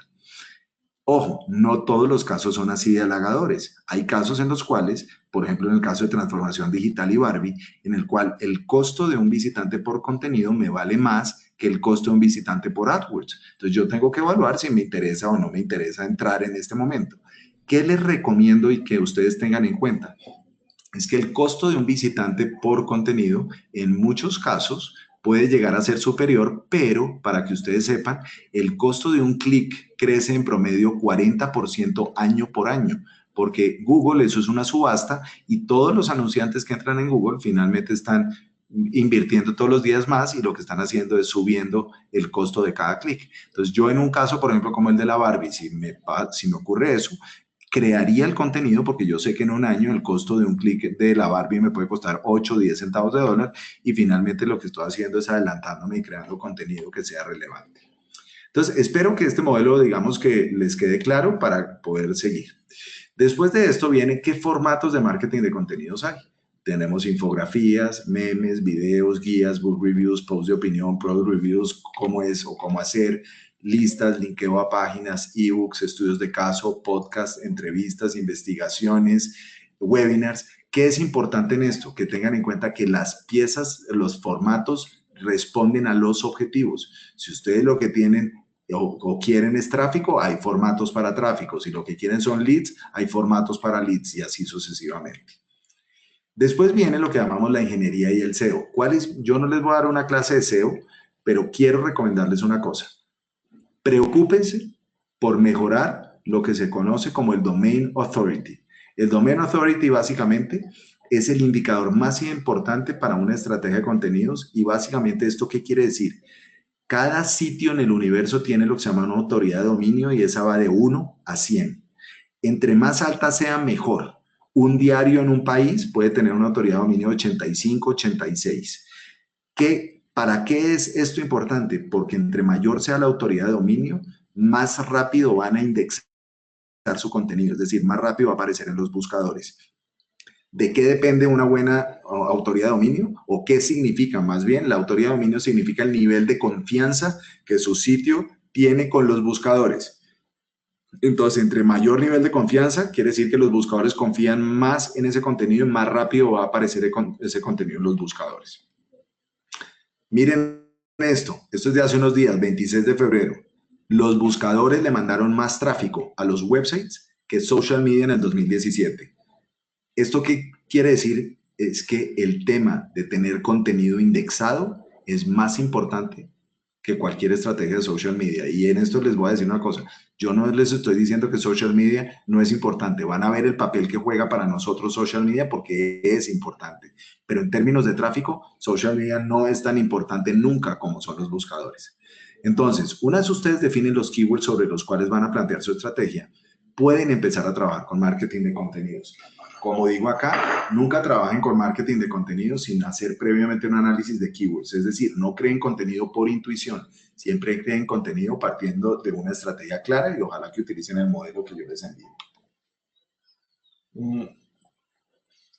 Ojo, no todos los casos son así de halagadores. Hay casos en los cuales, por ejemplo, en el caso de transformación digital y Barbie, en el cual el costo de un visitante por contenido me vale más que el costo de un visitante por AdWords. Entonces yo tengo que evaluar si me interesa o no me interesa entrar en este momento. ¿Qué les recomiendo y que ustedes tengan en cuenta? Es que el costo de un visitante por contenido en muchos casos puede llegar a ser superior, pero para que ustedes sepan, el costo de un clic crece en promedio 40% año por año, porque Google, eso es una subasta, y todos los anunciantes que entran en Google finalmente están invirtiendo todos los días más y lo que están haciendo es subiendo el costo de cada clic. Entonces yo en un caso, por ejemplo, como el de la Barbie, si me ocurre eso, crearía el contenido porque yo sé que en un año el costo de un clic de la Barbie me puede costar 8 o 10 centavos de dólar y finalmente lo que estoy haciendo es adelantándome y creando contenido que sea relevante. Entonces, espero que este modelo, digamos, que les quede claro para poder seguir. Después de esto viene qué formatos de marketing de contenidos hay. Tenemos infografías, memes, videos, guías, book reviews, post de opinión, product reviews, cómo es o cómo hacer, listas, linkeo a páginas, ebooks, estudios de caso, podcasts, entrevistas, investigaciones, webinars. ¿Qué es importante en esto? Que tengan en cuenta que las piezas, los formatos responden a los objetivos. Si ustedes lo que tienen o quieren es tráfico, hay formatos para tráfico. Si lo que quieren son leads, hay formatos para leads y así sucesivamente. Después viene lo que llamamos la ingeniería y el SEO. Yo no les voy a dar una clase de SEO, pero quiero recomendarles una cosa. Preocúpense por mejorar lo que se conoce como el Domain Authority. El Domain Authority básicamente es el indicador más importante para una estrategia de contenidos. Y básicamente, ¿esto qué quiere decir? Cada sitio en el universo tiene lo que se llama una autoridad de dominio y esa va de 1 a 100. Entre más alta sea, mejor. Un diario en un país puede tener una autoridad de dominio de 85, 86. ¿Para qué es esto importante? Porque entre mayor sea la autoridad de dominio, más rápido van a indexar su contenido, es decir, más rápido va a aparecer en los buscadores. ¿De qué depende una buena autoridad de dominio? ¿O qué significa? Más bien, la autoridad de dominio significa el nivel de confianza que su sitio tiene con los buscadores. Entonces, entre mayor nivel de confianza, quiere decir que los buscadores confían más en ese contenido y más rápido va a aparecer ese contenido en los buscadores. Miren esto es de hace unos días, 26 de febrero. Los buscadores le mandaron más tráfico a los websites que social media en el 2017. ¿Esto qué quiere decir? Es que el tema de tener contenido indexado es más importante que cualquier estrategia de social media. Y en esto les voy a decir una cosa. Yo no les estoy diciendo que social media no es importante. Van a ver el papel que juega para nosotros social media porque es importante. Pero en términos de tráfico, social media no es tan importante nunca como son los buscadores. Entonces, una vez ustedes definen los keywords sobre los cuales van a plantear su estrategia, pueden empezar a trabajar con marketing de contenidos. Como digo acá, nunca trabajen con marketing de contenido sin hacer previamente un análisis de keywords. Es decir, no creen contenido por intuición. Siempre creen contenido partiendo de una estrategia clara y ojalá que utilicen el modelo que yo les envío.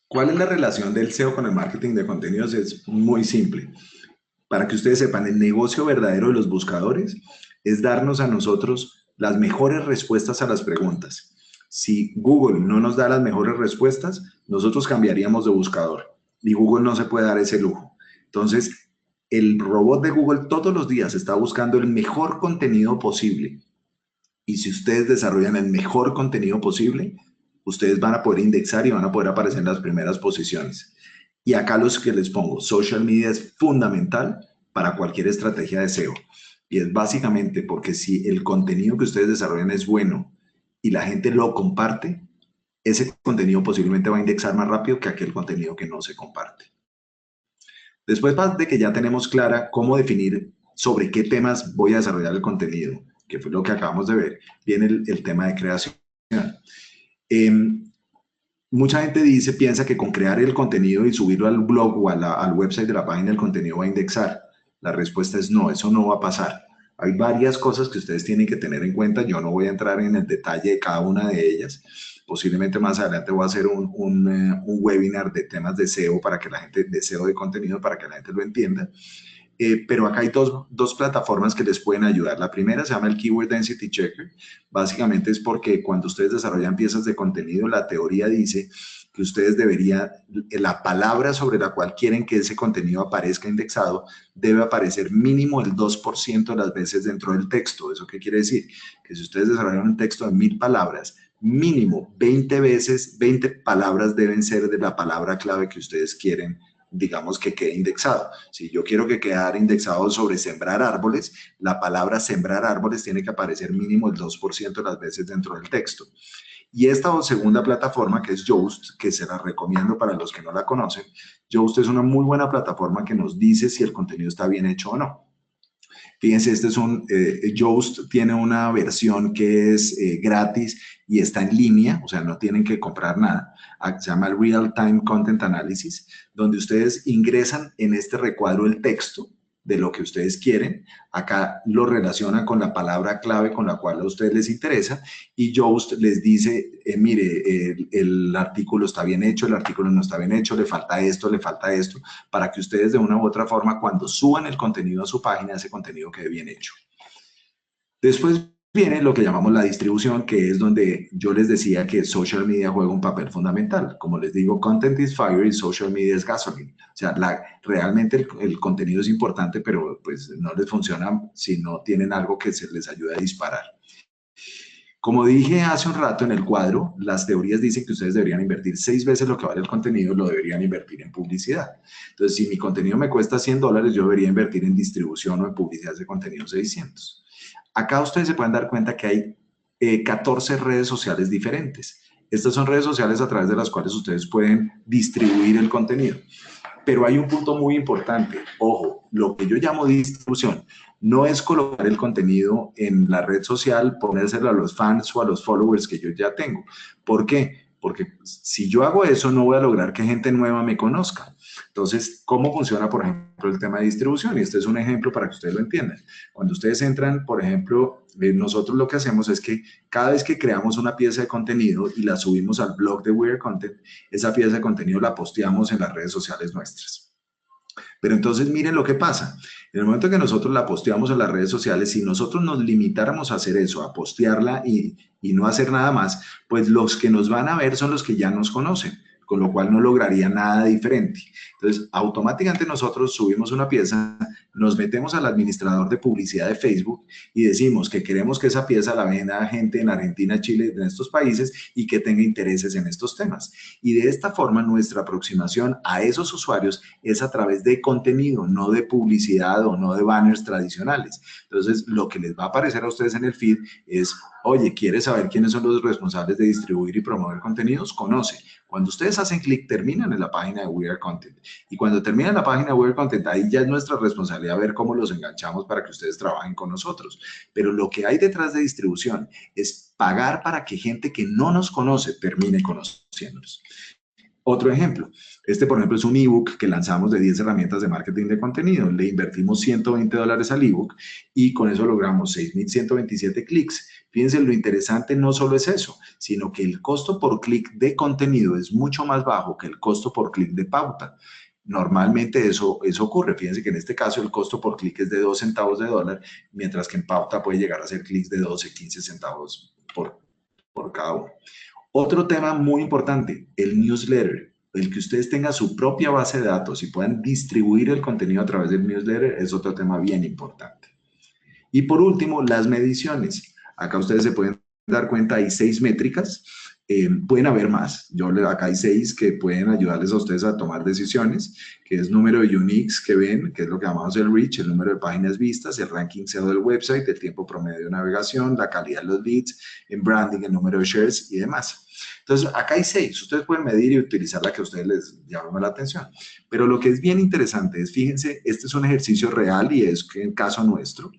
¿Cuál es la relación del SEO con el marketing de contenidos? Es muy simple. Para que ustedes sepan, el negocio verdadero de los buscadores es darnos a nosotros las mejores respuestas a las preguntas. Si Google no nos da las mejores respuestas, nosotros cambiaríamos de buscador y Google no se puede dar ese lujo. Entonces, el robot de Google todos los días está buscando el mejor contenido posible. Y si ustedes desarrollan el mejor contenido posible, ustedes van a poder indexar y van a poder aparecer en las primeras posiciones. Y acá los que les pongo, social media es fundamental para cualquier estrategia de SEO. Y es básicamente porque si el contenido que ustedes desarrollan es bueno y la gente lo comparte, ese contenido posiblemente va a indexar más rápido que aquel contenido que no se comparte. Después de que ya tenemos clara cómo definir sobre qué temas voy a desarrollar el contenido, que fue lo que acabamos de ver, viene el tema de creación. Eh, Mucha gente piensa que con crear el contenido y subirlo al blog o al website de la página, el contenido va a indexar. La respuesta es no, eso no va a pasar. Hay varias cosas que ustedes tienen que tener en cuenta. Yo no voy a entrar en el detalle de cada una de ellas. Posiblemente más adelante voy a hacer un webinar de temas de SEO para que la gente, de SEO de contenido, para que la gente lo entienda. Pero acá hay dos plataformas que les pueden ayudar. La primera se llama el Keyword Density Checker. Básicamente es porque cuando ustedes desarrollan piezas de contenido, la teoría dice que ustedes deberían, la palabra sobre la cual quieren que ese contenido aparezca indexado, debe aparecer mínimo el 2% de las veces dentro del texto. ¿Eso qué quiere decir? Que si ustedes desarrollan un texto de 1000 palabras, mínimo 20 veces, 20 palabras deben ser de la palabra clave que ustedes quieren, digamos, que quede indexado. Si yo quiero que quede indexado sobre sembrar árboles, la palabra sembrar árboles tiene que aparecer mínimo el 2% de las veces dentro del texto. Y esta segunda plataforma, que es Yoast, que se la recomiendo para los que no la conocen, Yoast es una muy buena plataforma que nos dice si el contenido está bien hecho o no. Fíjense, Yoast tiene una versión que es gratis y está en línea, o sea, no tienen que comprar nada. Se llama Real Time Content Analysis, donde ustedes ingresan en este recuadro el texto de lo que ustedes quieren. Acá lo relaciona con la palabra clave con la cual a ustedes les interesa y Yoast les dice, mire, el artículo está bien hecho, el artículo no está bien hecho, le falta esto, para que ustedes de una u otra forma, cuando suban el contenido a su página, ese contenido quede bien hecho. Después viene lo que llamamos la distribución, que es donde yo les decía que social media juega un papel fundamental. Como les digo, content is fire y social media es gasoline. O sea, realmente el contenido es importante, pero pues no les funciona si no tienen algo que se les ayude a disparar. Como dije hace un rato en el cuadro, las teorías dicen que ustedes deberían invertir 6 veces lo que vale el contenido, lo deberían invertir en publicidad. Entonces, si mi contenido me cuesta $100, yo debería invertir en distribución o en publicidad de contenido 600. Acá ustedes se pueden dar cuenta que hay 14 redes sociales diferentes. Estas son redes sociales a través de las cuales ustedes pueden distribuir el contenido. Pero hay un punto muy importante. Ojo, lo que yo llamo distribución no es colocar el contenido en la red social, ponérselo a los fans o a los followers que yo ya tengo. ¿Por qué? Porque si yo hago eso, no voy a lograr que gente nueva me conozca. Entonces, ¿cómo funciona, por ejemplo, el tema de distribución? Y este es un ejemplo para que ustedes lo entiendan. Cuando ustedes entran, por ejemplo, nosotros lo que hacemos es que cada vez que creamos una pieza de contenido y la subimos al blog de We Are Content, esa pieza de contenido la posteamos en las redes sociales nuestras. Pero entonces miren lo que pasa. En el momento que nosotros la posteamos en las redes sociales, si nosotros nos limitáramos a hacer eso, a postearla y no hacer nada más, pues los que nos van a ver son los que ya nos conocen, con lo cual no lograría nada diferente. Entonces, automáticamente nosotros subimos una pieza, nos metemos al administrador de publicidad de Facebook y decimos que queremos que esa pieza la venda a gente en Argentina, Chile, en estos países y que tenga intereses en estos temas. Y de esta forma nuestra aproximación a esos usuarios es a través de contenido, no de publicidad o no de banners tradicionales. Entonces, lo que les va a aparecer a ustedes en el feed es, oye, ¿quieres saber quiénes son los responsables de distribuir y promover contenidos? Conoce. Cuando ustedes hacen clic, terminan en la página de We Are Content. Y cuando terminan la página de We Are Content, ahí ya es nuestra responsabilidad ver cómo los enganchamos para que ustedes trabajen con nosotros. Pero lo que hay detrás de distribución es pagar para que gente que no nos conoce termine conociéndonos. Otro ejemplo, por ejemplo, es un ebook que lanzamos de 10 herramientas de marketing de contenido. Le invertimos $120 al ebook y con eso logramos 6,127 clics. Fíjense, lo interesante no solo es eso, sino que el costo por clic de contenido es mucho más bajo que el costo por clic de pauta. Normalmente eso ocurre. Fíjense que en este caso el costo por clic es de 2 centavos de dólar, mientras que en pauta puede llegar a ser clics de 12, 15 centavos por cada uno. Otro tema muy importante, el newsletter. El que ustedes tengan su propia base de datos y puedan distribuir el contenido a través del newsletter es otro tema bien importante. Y por último, las mediciones. Acá ustedes se pueden dar cuenta, hay 6 métricas. Pueden haber más. Acá hay 6 que pueden ayudarles a ustedes a tomar decisiones, que es número de uniques que ven, que es lo que llamamos el reach, el número de páginas vistas, el ranking SEO del website, el tiempo promedio de navegación, la calidad de los leads, en branding, el número de shares y demás. Entonces, acá hay 6. Ustedes pueden medir y utilizar la que a ustedes les llame la atención. Pero lo que es bien interesante es, fíjense, este es un ejercicio real y es que en caso nuestro,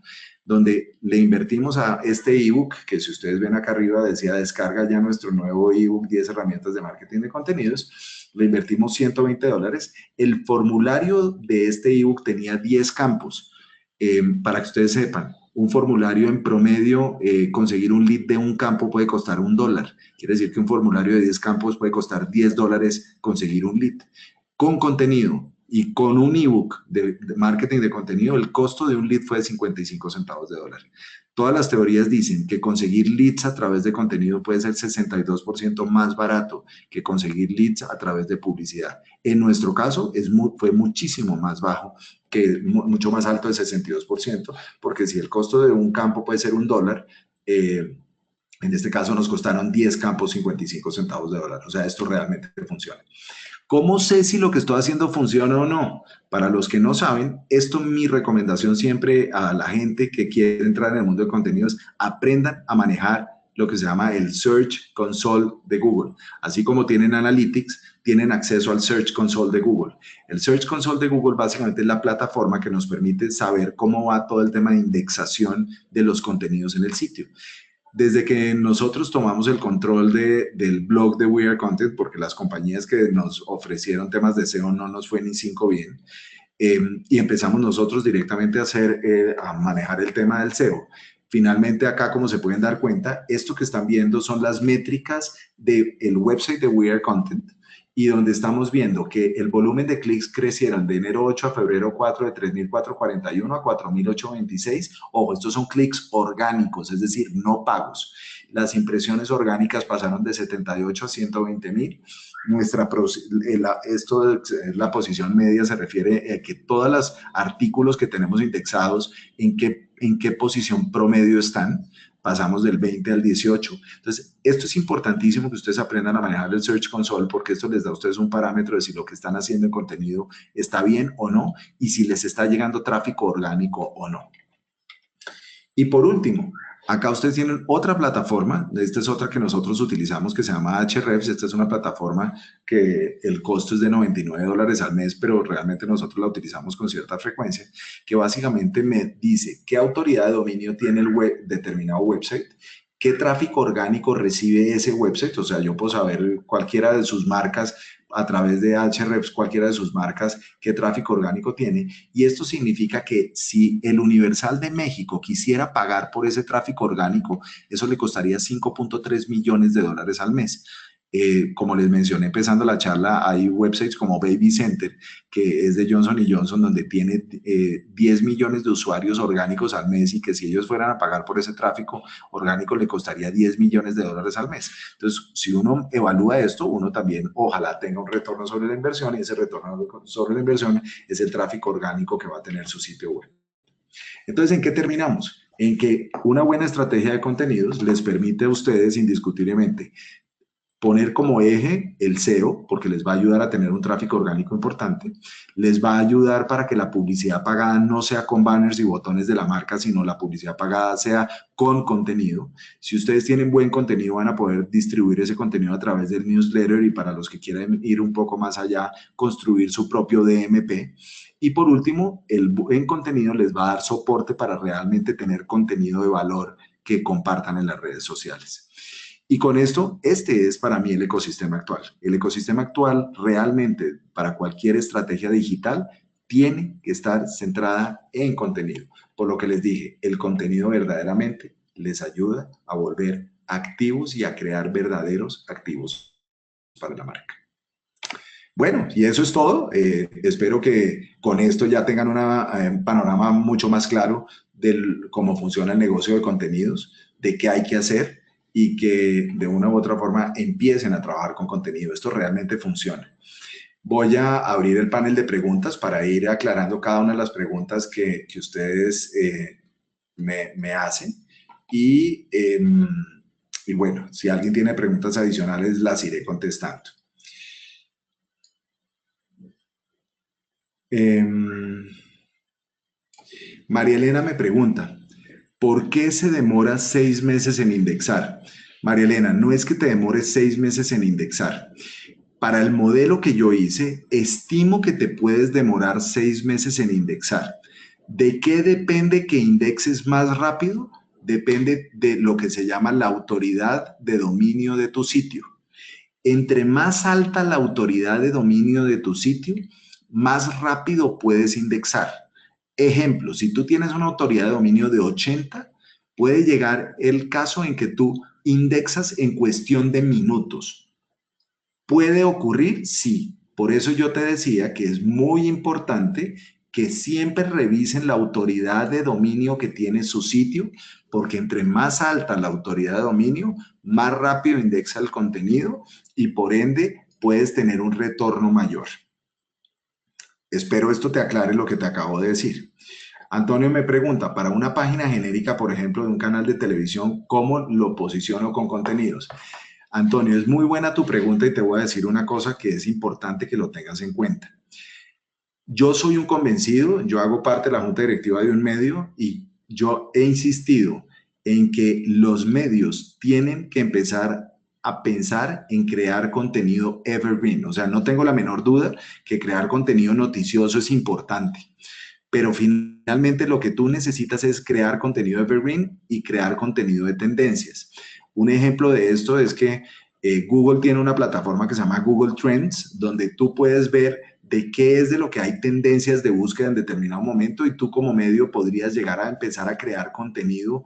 donde le invertimos a este ebook, que si ustedes ven acá arriba decía descarga ya nuestro nuevo ebook 10 herramientas de marketing de contenidos, le invertimos $120. El formulario de este ebook tenía 10 campos. Para que ustedes sepan, un formulario en promedio, conseguir un lead de un campo puede costar $1. Quiere decir que un formulario de 10 campos puede costar $10 conseguir un lead. Con contenido y con un ebook de marketing de contenido, el costo de un lead fue de 55 centavos de dólar. Todas las teorías dicen que conseguir leads a través de contenido puede ser 62% más barato que conseguir leads a través de publicidad. En nuestro caso fue muchísimo más bajo, mucho más alto de 62%, porque si el costo de un campo puede ser $1, en este caso nos costaron 10 campos 55 centavos de dólar. O sea, esto realmente funciona. ¿Cómo sé si lo que estoy haciendo funciona o no? Para los que no saben, esto mi recomendación siempre a la gente que quiere entrar en el mundo de contenidos, aprendan a manejar lo que se llama el Search Console de Google. Así como tienen Analytics, tienen acceso al Search Console de Google. El Search Console de Google básicamente es la plataforma que nos permite saber cómo va todo el tema de indexación de los contenidos en el sitio. Desde que nosotros tomamos el control del blog de We Are Content, porque las compañías que nos ofrecieron temas de SEO no nos fue ni 5 bien, y empezamos nosotros directamente a manejar el tema del SEO. Finalmente acá, como se pueden dar cuenta, esto que están viendo son las métricas del website de We Are Content, y donde estamos viendo que el volumen de clics crecieron de enero 8 a febrero 4 de 3,441 a 4,826. Ojo, estos son clics orgánicos, es decir, no pagos. Las impresiones orgánicas pasaron de 78 a 120,000. Esto es la posición media, se refiere a que todos los artículos que tenemos indexados, en qué posición promedio están. Pasamos del 20 al 18. Entonces, esto es importantísimo que ustedes aprendan a manejar el Search Console porque esto les da a ustedes un parámetro de si lo que están haciendo en contenido está bien o no y si les está llegando tráfico orgánico o no. Y por último, Acá ustedes tienen otra plataforma, esta es otra que nosotros utilizamos que se llama Ahrefs. Esta es una plataforma que el costo es de $99 al mes, pero realmente nosotros la utilizamos con cierta frecuencia, que básicamente me dice qué autoridad de dominio tiene el determinado website, qué tráfico orgánico recibe ese website. O sea, yo puedo saber cualquiera de sus marcas a través de Ahrefs, cualquiera de sus marcas, qué tráfico orgánico tiene. Y esto significa que si el Universal de México quisiera pagar por ese tráfico orgánico, eso le costaría 5.3 millones de dólares al mes. Como les mencioné empezando la charla, hay websites como Baby Center, que es de Johnson Johnson, donde tiene 10 millones de usuarios orgánicos al mes, y que si ellos fueran a pagar por ese tráfico orgánico le costaría 10 millones de dólares al mes. Entonces, si uno evalúa esto, uno también ojalá tenga un retorno sobre la inversión, y ese retorno sobre la inversión es el tráfico orgánico que va a tener su sitio web. Entonces, ¿en qué terminamos? En que una buena estrategia de contenidos les permite a ustedes indiscutiblemente poner como eje el SEO, porque les va a ayudar a tener un tráfico orgánico importante, les va a ayudar para que la publicidad pagada no sea con banners y botones de la marca, sino la publicidad pagada sea con contenido. Si ustedes tienen buen contenido, van a poder distribuir ese contenido a través del newsletter, y para los que quieran ir un poco más allá, construir su propio DMP. Y por último, el buen contenido les va a dar soporte para realmente tener contenido de valor que compartan en las redes sociales. Y con esto, este es para mí el ecosistema actual. El ecosistema actual realmente para cualquier estrategia digital tiene que estar centrada en contenido. Por lo que les dije, el contenido verdaderamente les ayuda a volver activos y a crear verdaderos activos para la marca. Bueno, y eso es todo. Espero que con esto ya tengan un panorama mucho más claro de cómo funciona el negocio de contenidos, de qué hay que hacer, y que de una u otra forma empiecen a trabajar con contenido. Esto realmente funciona. Voy a abrir el panel de preguntas para ir aclarando cada una de las preguntas que ustedes me hacen. Y bueno, si alguien tiene preguntas adicionales, las iré contestando. María Elena me pregunta, ¿por qué se demora 6 meses en indexar? María Elena, no es que te demores 6 meses en indexar. Para el modelo que yo hice, estimo que te puedes demorar 6 meses en indexar. ¿De qué depende que indexes más rápido? Depende de lo que se llama la autoridad de dominio de tu sitio. Entre más alta la autoridad de dominio de tu sitio, más rápido puedes indexar. Ejemplo, si tú tienes una autoridad de dominio de 80, puede llegar el caso en que tú indexas en cuestión de minutos. ¿Puede ocurrir? Sí. Por eso yo te decía que es muy importante que siempre revisen la autoridad de dominio que tiene su sitio, porque entre más alta la autoridad de dominio, más rápido indexa el contenido y por ende puedes tener un retorno mayor. Espero esto te aclare lo que te acabo de decir. Antonio me pregunta, para una página genérica, por ejemplo, de un canal de televisión, ¿cómo lo posiciono con contenidos? Antonio, es muy buena tu pregunta y te voy a decir una cosa que es importante que lo tengas en cuenta. Yo soy un convencido, yo hago parte de la junta directiva de un medio y yo he insistido en que los medios tienen que empezar a pensar en crear contenido evergreen. O sea, no tengo la menor duda que crear contenido noticioso es importante, pero finalmente lo que tú necesitas es crear contenido evergreen y crear contenido de tendencias. Un ejemplo de esto es que Google tiene una plataforma que se llama Google Trends, donde tú puedes ver de qué es de lo que hay tendencias de búsqueda en determinado momento, y tú como medio podrías llegar a empezar a crear contenido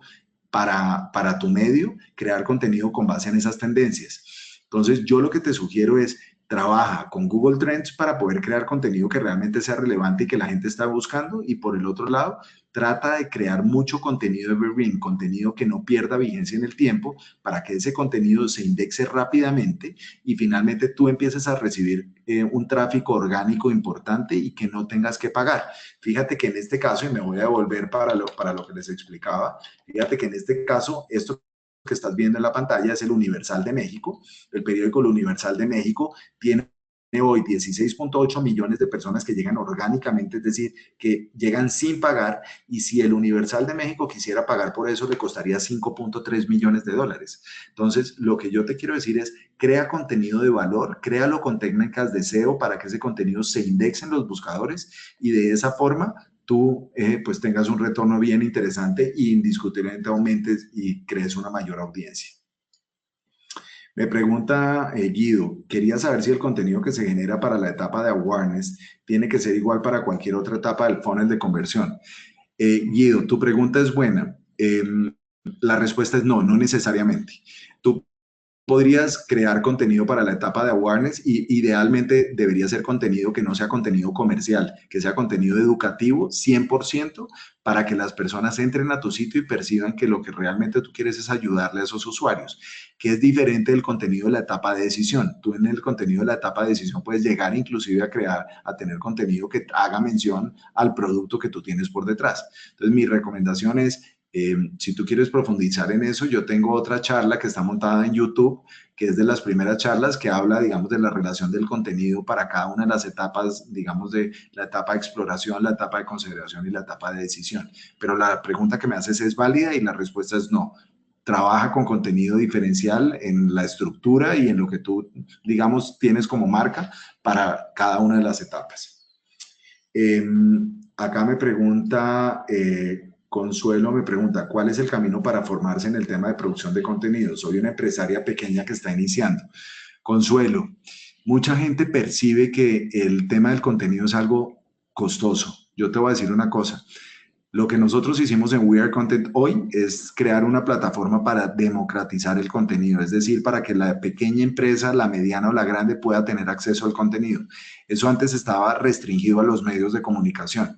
para tu medio, crear contenido con base en esas tendencias. Entonces, yo lo que te sugiero es trabaja con Google Trends para poder crear contenido que realmente sea relevante y que la gente está buscando. Y por el otro lado, trata de crear mucho contenido evergreen, contenido que no pierda vigencia en el tiempo, para que ese contenido se indexe rápidamente y finalmente tú empieces a recibir un tráfico orgánico importante y que no tengas que pagar. Fíjate que en este caso, y me voy a devolver para lo que les explicaba, fíjate que en este caso, esto que estás viendo en la pantalla es el Universal de México. El periódico El Universal de México tiene hoy 16.8 millones de personas que llegan orgánicamente, es decir, que llegan sin pagar, y si el Universal de México quisiera pagar por eso, le costaría 5.3 millones de dólares. Entonces, lo que yo te quiero decir es, crea contenido de valor, créalo con técnicas de SEO para que ese contenido se indexe en los buscadores y de esa forma tú pues tengas un retorno bien interesante y indiscutiblemente aumentes y crees una mayor audiencia. Me pregunta Guido, quería saber si el contenido que se genera para la etapa de awareness tiene que ser igual para cualquier otra etapa del funnel de conversión. Guido, tu pregunta es buena. La respuesta es no, no necesariamente. Tú podrías crear contenido para la etapa de awareness y idealmente debería ser contenido que no sea contenido comercial, que sea contenido educativo 100% para que las personas entren a tu sitio y perciban que lo que realmente tú quieres es ayudarle a esos usuarios, que es diferente del contenido de la etapa de decisión. Tú en el contenido de la etapa de decisión puedes llegar inclusive a crear, a tener contenido que haga mención al producto que tú tienes por detrás. Entonces mi recomendación es si tú quieres profundizar en eso, yo tengo otra charla que está montada en YouTube, que es de las primeras charlas que habla, digamos, de la relación del contenido para cada una de las etapas, digamos, de la etapa de exploración, la etapa de consideración y la etapa de decisión. Pero la pregunta que me haces es válida y la respuesta es no. Trabaja con contenido diferencial en la estructura y en lo que tú, digamos, tienes como marca para cada una de las etapas. Acá me pregunta, Consuelo me pregunta, ¿cuál es el camino para formarse en el tema de producción de contenido? Soy una empresaria pequeña que está iniciando. Consuelo, mucha gente percibe que el tema del contenido es algo costoso. Yo te voy a decir una cosa. Lo que nosotros hicimos en We Are Content hoy es crear una plataforma para democratizar el contenido, es decir, para que la pequeña empresa, la mediana o la grande pueda tener acceso al contenido. Eso antes estaba restringido a los medios de comunicación.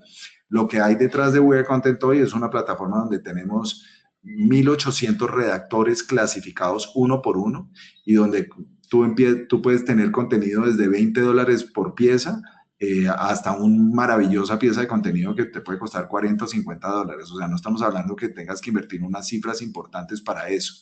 Lo que hay detrás de We Are Content hoy es una plataforma donde tenemos 1.800 redactores clasificados uno por uno y donde tú puedes tener contenido desde $20 por pieza hasta una maravillosa pieza de contenido que te puede costar 40 o $50. O sea, no estamos hablando que tengas que invertir unas cifras importantes para eso.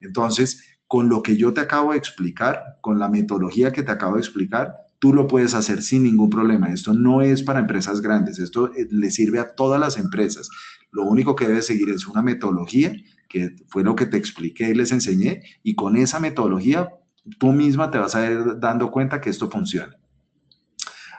Entonces, con lo que yo te acabo de explicar, con la metodología que te acabo de explicar, tú lo puedes hacer sin ningún problema. Esto no es para empresas grandes, esto le sirve a todas las empresas. Lo único que debes seguir es una metodología, que fue lo que te expliqué y les enseñé, y con esa metodología tú misma te vas a ir dando cuenta que esto funciona.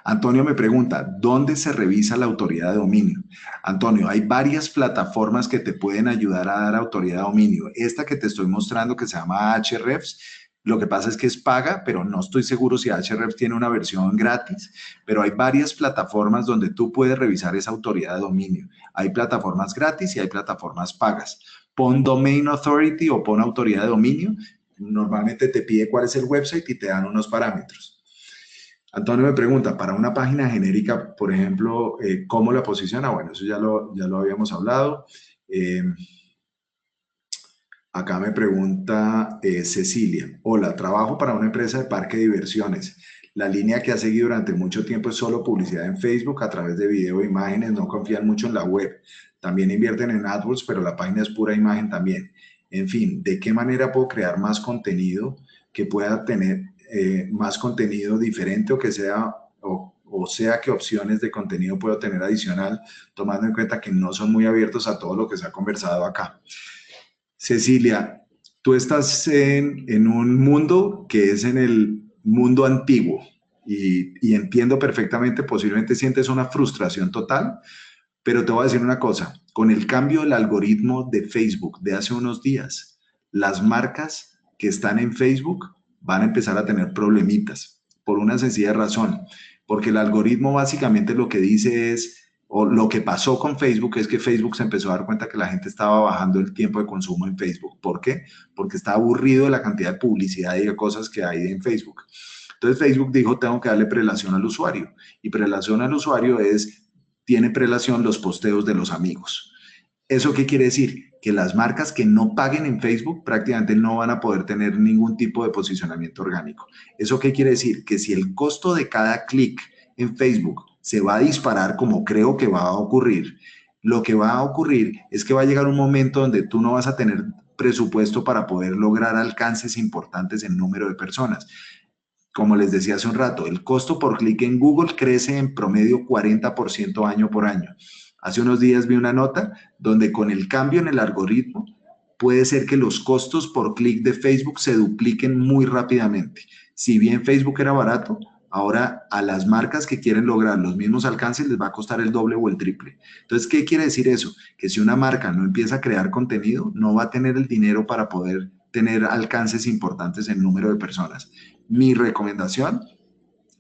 Antonio me pregunta, ¿dónde se revisa la autoridad de dominio? Antonio, hay varias plataformas que te pueden ayudar a dar autoridad de dominio. Esta que te estoy mostrando, que se llama Ahrefs, lo que pasa es que es paga, pero no estoy seguro si Ahrefs tiene una versión gratis, pero hay varias plataformas donde tú puedes revisar esa autoridad de dominio. Hay plataformas gratis y hay plataformas pagas. Pon Domain Authority o pon autoridad de dominio. Normalmente te pide cuál es el website y te dan unos parámetros. Antonio me pregunta, para una página genérica, por ejemplo, ¿cómo la posiciona? Bueno, eso ya lo habíamos hablado. Acá me pregunta Cecilia, hola, trabajo para una empresa de parque de diversiones. La línea que ha seguido durante mucho tiempo es solo publicidad en Facebook a través de video e imágenes, no confían mucho en la web. También invierten en AdWords, pero la página es pura imagen también. En fin, ¿de qué manera puedo crear más contenido que pueda tener más contenido diferente o que sea, o sea, qué opciones de contenido puedo tener adicional, tomando en cuenta que no son muy abiertos a todo lo que se ha conversado acá? Cecilia, tú estás en un mundo que es en el mundo antiguo y entiendo perfectamente, posiblemente sientes una frustración total, pero te voy a decir una cosa, con el cambio del algoritmo de Facebook de hace unos días, las marcas que están en Facebook van a empezar a tener problemitas por una sencilla razón, porque el algoritmo básicamente lo que dice es, o lo que pasó con Facebook es que Facebook se empezó a dar cuenta que la gente estaba bajando el tiempo de consumo en Facebook. ¿Por qué? Porque está aburrido de la cantidad de publicidad y de cosas que hay en Facebook. Entonces Facebook dijo, tengo que darle prelación al usuario. Y prelación al usuario tiene prelación los posteos de los amigos. ¿Eso qué quiere decir? Que las marcas que no paguen en Facebook prácticamente no van a poder tener ningún tipo de posicionamiento orgánico. ¿Eso qué quiere decir? Que si el costo de cada clic en Facebook se va a disparar como creo que va a ocurrir, lo que va a ocurrir es que va a llegar un momento donde tú no vas a tener presupuesto para poder lograr alcances importantes en número de personas. como les decía hace un rato, el costo por clic en Google crece en promedio 40% año por año. Hace unos días vi una nota donde con el cambio en el algoritmo puede ser que los costos por clic de Facebook se dupliquen muy rápidamente. Si bien Facebook era barato, ahora a las marcas que quieren lograr los mismos alcances les va a costar el doble o el triple. Entonces, ¿qué quiere decir eso? Que si una marca no empieza a crear contenido, no va a tener el dinero para poder tener alcances importantes en número de personas. Mi recomendación,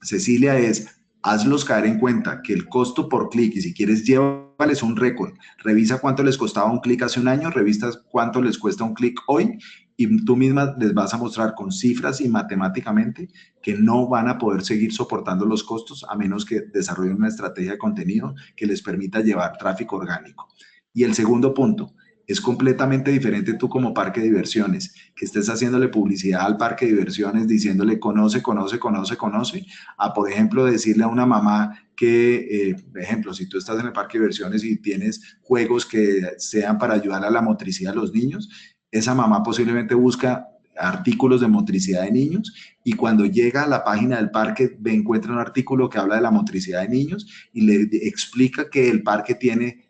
Cecilia, es hazlos caer en cuenta que el costo por clic, y si quieres, llévales un récord. Revisa cuánto les costaba un clic hace un año, revisa cuánto les cuesta un clic hoy, y tú misma les vas a mostrar con cifras y matemáticamente que no van a poder seguir soportando los costos a menos que desarrollen una estrategia de contenido que les permita llevar tráfico orgánico. Y el segundo punto, es completamente diferente tú como parque de diversiones, que estés haciéndole publicidad al parque de diversiones diciéndole conoce, conoce, conoce, conoce, a por ejemplo decirle a una mamá que, por ejemplo, si tú estás en el parque de diversiones y tienes juegos que sean para ayudar a la motricidad de los niños, esa mamá posiblemente busca artículos de motricidad de niños y cuando llega a la página del parque encuentra un artículo que habla de la motricidad de niños y le explica que el parque tiene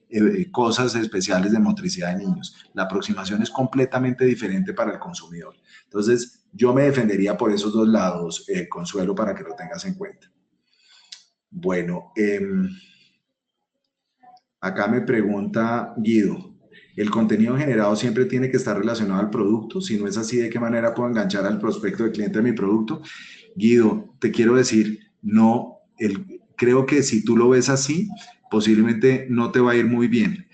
cosas especiales de motricidad de niños. La aproximación es completamente diferente para el consumidor. Entonces, yo me defendería por esos dos lados, Consuelo, para que lo tengas en cuenta. Bueno, acá me pregunta Guido, ¿el contenido generado siempre tiene que estar relacionado al producto? Si no es así, ¿de qué manera puedo enganchar al prospecto de cliente de mi producto? Guido, te quiero decir, no, creo que si tú lo ves así, posiblemente no te va a ir muy bien.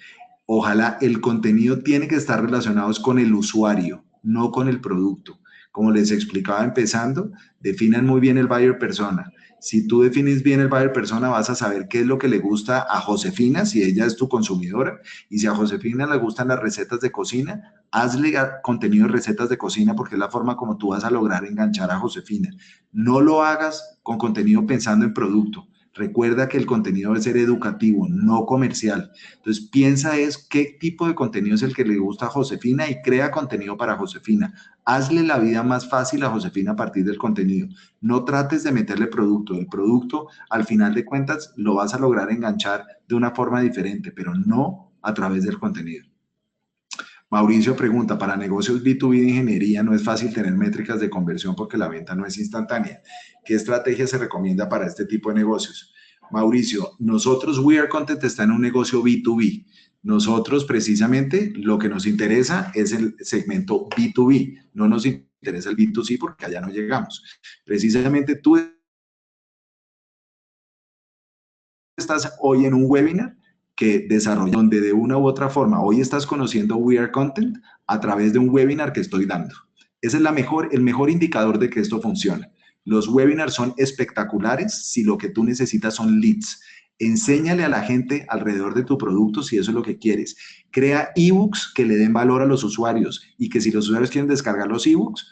Ojalá el contenido tiene que estar relacionado con el usuario, no con el producto. Como les explicaba empezando, definan muy bien el buyer persona. Si tú defines bien el buyer persona, vas a saber qué es lo que le gusta a Josefina, si ella es tu consumidora. Y si a Josefina le gustan las recetas de cocina, hazle contenido de recetas de cocina porque es la forma como tú vas a lograr enganchar a Josefina. No lo hagas con contenido pensando en producto. Recuerda que el contenido debe ser educativo, no comercial. Entonces piensa es qué tipo de contenido es el que le gusta a Josefina y crea contenido para Josefina. Hazle la vida más fácil a Josefina a partir del contenido. No trates de meterle producto. El producto, al final de cuentas, lo vas a lograr enganchar de una forma diferente, pero no a través del contenido. Mauricio pregunta, para negocios B2B de ingeniería no es fácil tener métricas de conversión porque la venta no es instantánea. ¿Qué estrategia se recomienda para este tipo de negocios? Mauricio, nosotros, We Are Content está en un negocio B2B. Nosotros precisamente lo que nos interesa es el segmento B2B, no nos interesa el B2C porque allá no llegamos. Precisamente tú estás hoy en un webinar que desarrolla, donde de una u otra forma hoy estás conociendo We Are Content a través de un webinar que estoy dando. Ese es el mejor indicador de que esto funciona. Los webinars son espectaculares si lo que tú necesitas son leads. Enséñale a la gente alrededor de tu producto si eso es lo que quieres. Crea ebooks que le den valor a los usuarios y que si los usuarios quieren descargar los ebooks,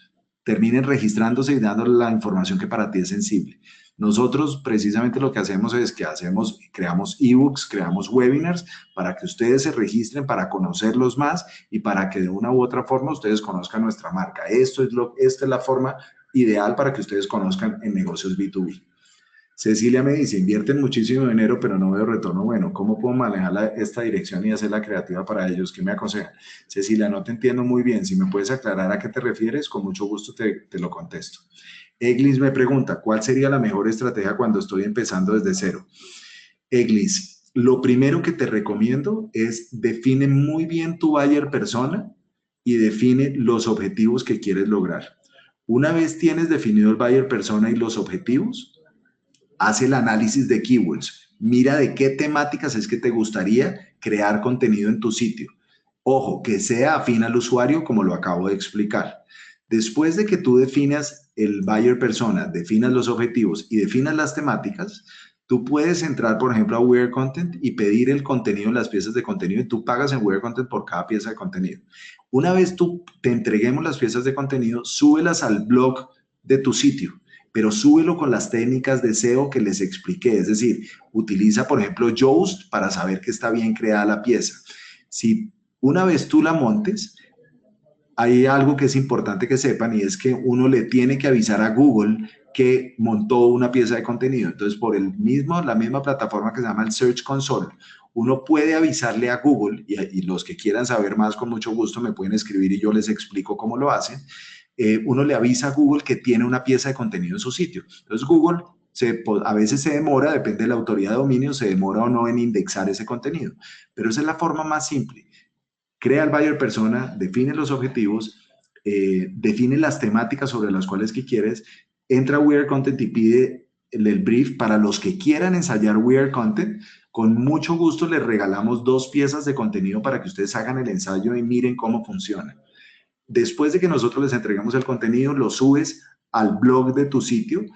terminen registrándose y dándole la información que para ti es sensible. Nosotros precisamente lo que hacemos es que creamos ebooks, creamos webinars para que ustedes se registren, para conocerlos más y para que de una u otra forma ustedes conozcan nuestra marca. Esta es la forma ideal para que ustedes conozcan en negocios B2B. Cecilia me dice, invierten muchísimo dinero, pero no veo retorno bueno. ¿Cómo puedo manejar esta dirección y hacerla creativa para ellos? ¿Qué me aconseja? Cecilia, no te entiendo muy bien. Si me puedes aclarar a qué te refieres, con mucho gusto te lo contesto. Eglis me pregunta, ¿cuál sería la mejor estrategia cuando estoy empezando desde cero? Eglis, lo primero que te recomiendo es define muy bien tu buyer persona y define los objetivos que quieres lograr. Una vez tienes definido el buyer persona y los objetivos, haz el análisis de keywords. Mira de qué temáticas es que te gustaría crear contenido en tu sitio. Ojo, que sea afín al usuario, como lo acabo de explicar. Después de que tú definas el buyer persona, definas los objetivos y definas las temáticas, tú puedes entrar, por ejemplo, a Wear Content y pedir el contenido en las piezas de contenido y tú pagas en Wear Content por cada pieza de contenido. Una vez tú te entreguemos las piezas de contenido, súbelas al blog de tu sitio, pero súbelo con las técnicas de SEO que les expliqué. Es decir, utiliza, por ejemplo, Yoast para saber que está bien creada la pieza. Si una vez tú la montes, hay algo que es importante que sepan y es que uno le tiene que avisar a Google que montó una pieza de contenido. Entonces, por la misma plataforma que se llama el Search Console, uno puede avisarle a Google, y los que quieran saber más, con mucho gusto me pueden escribir y yo les explico cómo lo hacen. Uno le avisa a Google que tiene una pieza de contenido en su sitio. Entonces, Google a veces se demora, depende de la autoridad de dominio, se demora o no en indexar ese contenido. Pero esa es la forma más simple. Crea el buyer persona, define los objetivos, define las temáticas sobre las cuales que quieres, entra a We Are Content y pide el brief para los que quieran ensayar We Are Content. Con mucho gusto les regalamos 2 piezas de contenido para que ustedes hagan el ensayo y miren cómo funciona. Después de que nosotros les entregamos el contenido, lo subes al blog de tu sitio,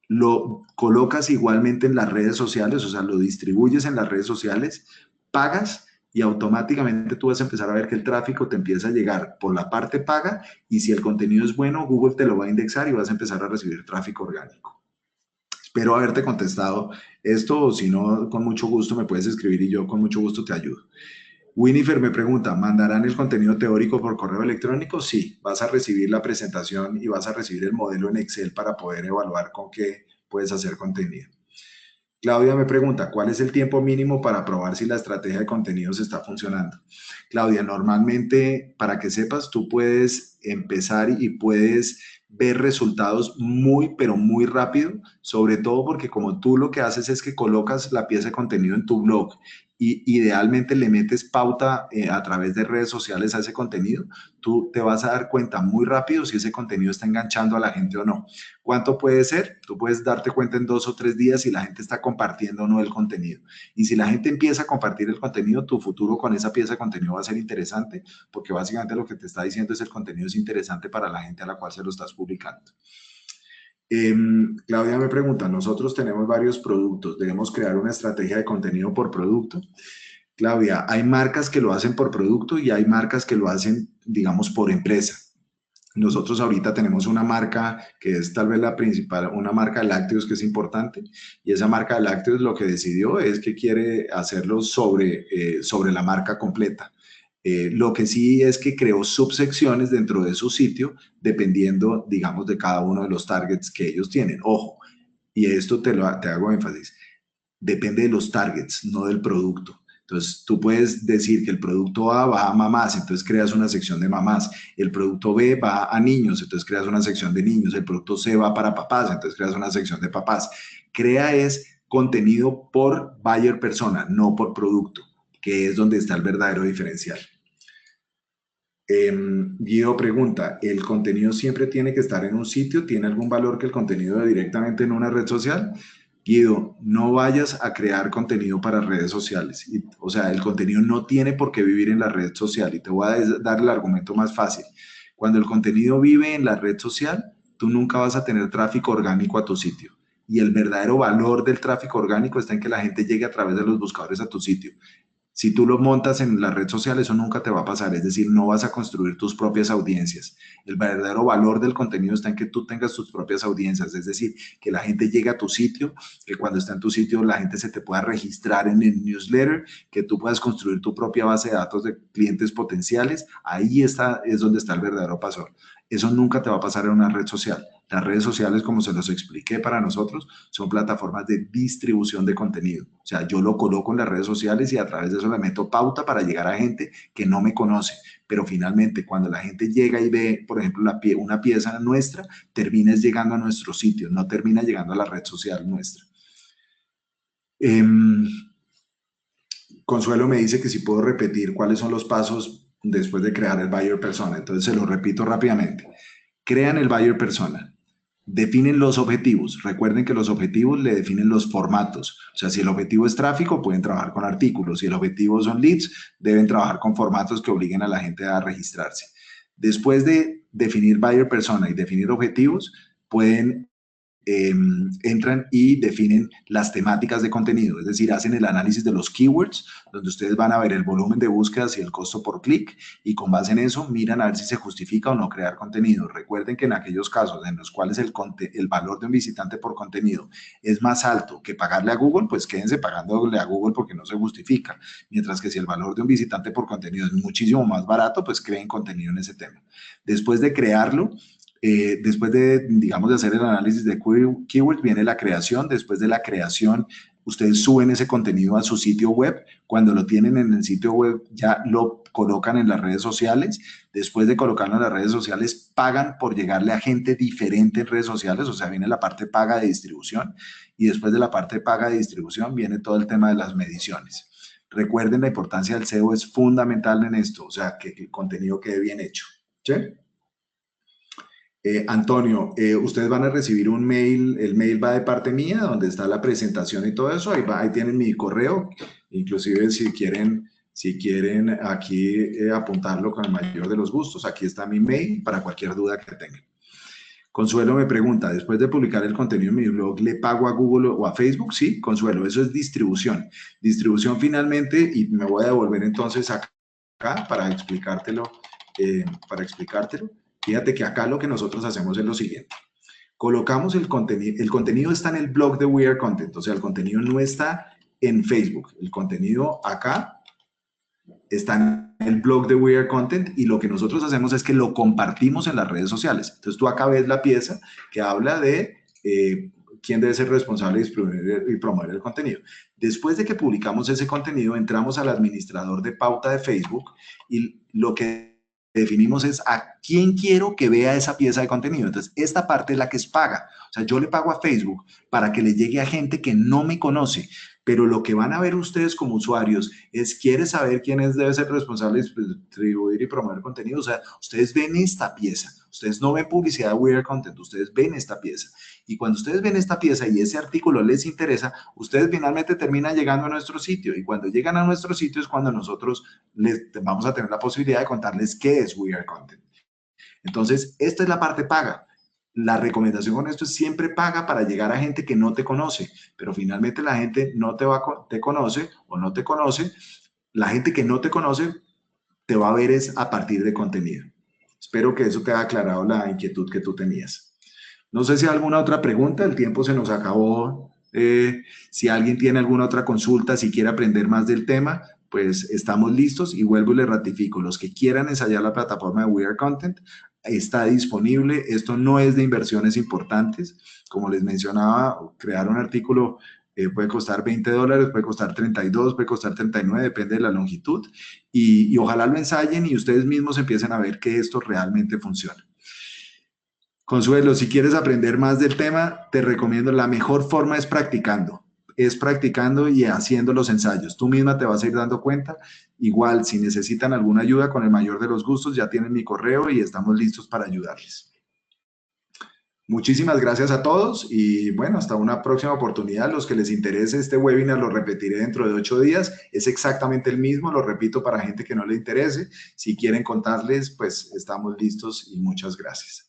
lo colocas igualmente en las redes sociales, o sea, lo distribuyes en las redes sociales, pagas y automáticamente tú vas a empezar a ver que el tráfico te empieza a llegar por la parte paga, y si el contenido es bueno, Google te lo va a indexar y vas a empezar a recibir tráfico orgánico. Espero haberte contestado esto, o si no, con mucho gusto me puedes escribir y yo con mucho gusto te ayudo. Winifred me pregunta, ¿mandarán el contenido teórico por correo electrónico? Sí, vas a recibir la presentación y vas a recibir el modelo en Excel para poder evaluar con qué puedes hacer contenido. Claudia me pregunta, ¿cuál es el tiempo mínimo para probar si la estrategia de contenidos está funcionando? Claudia, normalmente, para que sepas, tú puedes empezar y puedes ver resultados muy, pero muy rápido, sobre todo porque como tú lo que haces es que colocas la pieza de contenido en tu blog y idealmente le metes pauta a través de redes sociales a ese contenido, tú te vas a dar cuenta muy rápido si ese contenido está enganchando a la gente o no. ¿Cuánto puede ser? Tú puedes darte cuenta en 2 o 3 días si la gente está compartiendo o no el contenido. Y si la gente empieza a compartir el contenido, tu futuro con esa pieza de contenido va a ser interesante, porque básicamente lo que te está diciendo es el contenido es interesante para la gente a la cual se lo estás publicando. Claudia me pregunta, nosotros tenemos varios productos, ¿debemos crear una estrategia de contenido por producto? Claudia, hay marcas que lo hacen por producto y hay marcas que lo hacen, digamos, por empresa. Nosotros ahorita tenemos una marca que es tal vez la principal, una marca de lácteos que es importante, y esa marca de lácteos lo que decidió es que quiere hacerlo sobre la marca completa. Lo que sí es que creó subsecciones dentro de su sitio dependiendo, digamos, de cada uno de los targets que ellos tienen. Ojo, y esto te hago énfasis, depende de los targets, no del producto. Entonces, tú puedes decir que el producto A va a mamás, entonces creas una sección de mamás. El producto B va a niños, entonces creas una sección de niños. El producto C va para papás, entonces creas una sección de papás. Crea es contenido por buyer persona, no por producto, que es donde está el verdadero diferencial. Guido pregunta, ¿el contenido siempre tiene que estar en un sitio? ¿Tiene algún valor que el contenido directamente en una red social? Guido, no vayas a crear contenido para redes sociales. O sea, el contenido no tiene por qué vivir en la red social. Y te voy a dar el argumento más fácil. Cuando el contenido vive en la red social, tú nunca vas a tener tráfico orgánico a tu sitio. Y el verdadero valor del tráfico orgánico está en que la gente llegue a través de los buscadores a tu sitio. Si tú lo montas en la red social, eso nunca te va a pasar. Es decir, no vas a construir tus propias audiencias. El verdadero valor del contenido está en que tú tengas tus propias audiencias. Es decir, que la gente llegue a tu sitio, que cuando está en tu sitio la gente se te pueda registrar en el newsletter, que tú puedas construir tu propia base de datos de clientes potenciales. Ahí está, es donde está el verdadero valor. Eso nunca te va a pasar en una red social. Las redes sociales, como se los expliqué para nosotros, son plataformas de distribución de contenido. O sea, yo lo coloco en las redes sociales y a través de eso le meto pauta para llegar a gente que no me conoce. Pero finalmente, cuando la gente llega y ve, por ejemplo, una pieza nuestra, termina llegando a nuestro sitio, no termina llegando a la red social nuestra. Consuelo me dice que si puedo repetir cuáles son los pasos después de crear el buyer persona. Entonces, se lo repito rápidamente. Crean el buyer persona. Definen los objetivos. Recuerden que los objetivos le definen los formatos. O sea, si el objetivo es tráfico, pueden trabajar con artículos. Si el objetivo son leads, deben trabajar con formatos que obliguen a la gente a registrarse. Después de definir buyer persona y definir objetivos, pueden entran y definen las temáticas de contenido, es decir, hacen el análisis de los keywords, donde ustedes van a ver el volumen de búsquedas y el costo por clic, y con base en eso miran a ver si se justifica o no crear contenido. Recuerden que en aquellos casos en los cuales el valor de un visitante por contenido es más alto que pagarle a Google, pues quédense pagándole a Google porque no se justifica, mientras que si el valor de un visitante por contenido es muchísimo más barato, pues creen contenido en ese tema. Después de crearlo, Después de, digamos, de hacer el análisis de keywords, viene la creación. Después de la creación, ustedes suben ese contenido a su sitio web. Cuando lo tienen en el sitio web, ya lo colocan en las redes sociales. Después de colocarlo en las redes sociales, pagan por llegarle a gente diferente en redes sociales. O sea, viene la parte paga de distribución. Y después de la parte paga de distribución, viene todo el tema de las mediciones. Recuerden, la importancia del SEO es fundamental en esto. O sea, que el contenido quede bien hecho. ¿Sí? Antonio, ustedes van a recibir un mail, el mail va de parte mía, donde está la presentación y todo eso, ahí tienen mi correo, inclusive si quieren aquí apuntarlo con el mayor de los gustos, aquí está mi mail para cualquier duda que tengan. Consuelo me pregunta, después de publicar el contenido en mi blog, ¿le pago a Google o a Facebook? Sí, Consuelo, eso es distribución. Distribución finalmente, y me voy a devolver entonces acá para explicártelo, Fíjate que acá lo que nosotros hacemos es lo siguiente. Colocamos el contenido está en el blog de We Are Content, o sea, el contenido no está en Facebook. El contenido acá está en el blog de We Are Content y lo que nosotros hacemos es que lo compartimos en las redes sociales. Entonces tú acá ves la pieza que habla de quién debe ser responsable de distribuir y promover el contenido. Después de que publicamos ese contenido, entramos al administrador de pauta de Facebook y lo que definimos es a quién quiero que vea esa pieza de contenido. Entonces, esta parte es la que es paga. O sea, yo le pago a Facebook para que le llegue a gente que no me conoce, pero lo que van a ver ustedes como usuarios es, ¿quiere saber quién debe ser responsable de distribuir y promover contenido? O sea, ustedes ven esta pieza, ustedes no ven publicidad de We Are Content, ustedes ven esta pieza. Y cuando ustedes ven esta pieza y ese artículo les interesa, ustedes finalmente terminan llegando a nuestro sitio. Y cuando llegan a nuestro sitio es cuando nosotros les vamos a tener la posibilidad de contarles qué es We Are Content. Entonces, esta es la parte paga. La recomendación con esto es siempre paga para llegar a gente que no te conoce, pero finalmente la gente no te conoce o no te conoce. La gente que no te conoce te va a ver es a partir de contenido. Espero que eso te haya aclarado la inquietud que tú tenías. No sé si hay alguna otra pregunta, el tiempo se nos acabó. Si alguien tiene alguna otra consulta, si quiere aprender más del tema, pues estamos listos y vuelvo y le ratifico. Los que quieran ensayar la plataforma de We Are Content está disponible. Esto no es de inversiones importantes. Como les mencionaba, crear un artículo puede costar $20, puede costar 32, puede costar 39, depende de la longitud. Y ojalá lo ensayen y ustedes mismos empiecen a ver que esto realmente funciona. Consuelo, si quieres aprender más del tema, te recomiendo, la mejor forma es practicando y haciendo los ensayos. Tú misma te vas a ir dando cuenta. Igual, si necesitan alguna ayuda, con el mayor de los gustos, ya tienen mi correo y estamos listos para ayudarles. Muchísimas gracias a todos y bueno, hasta una próxima oportunidad. Los que les interese este webinar lo repetiré dentro de 8 días. Es exactamente el mismo, lo repito para gente que no le interese. Si quieren contarles, pues estamos listos y muchas gracias.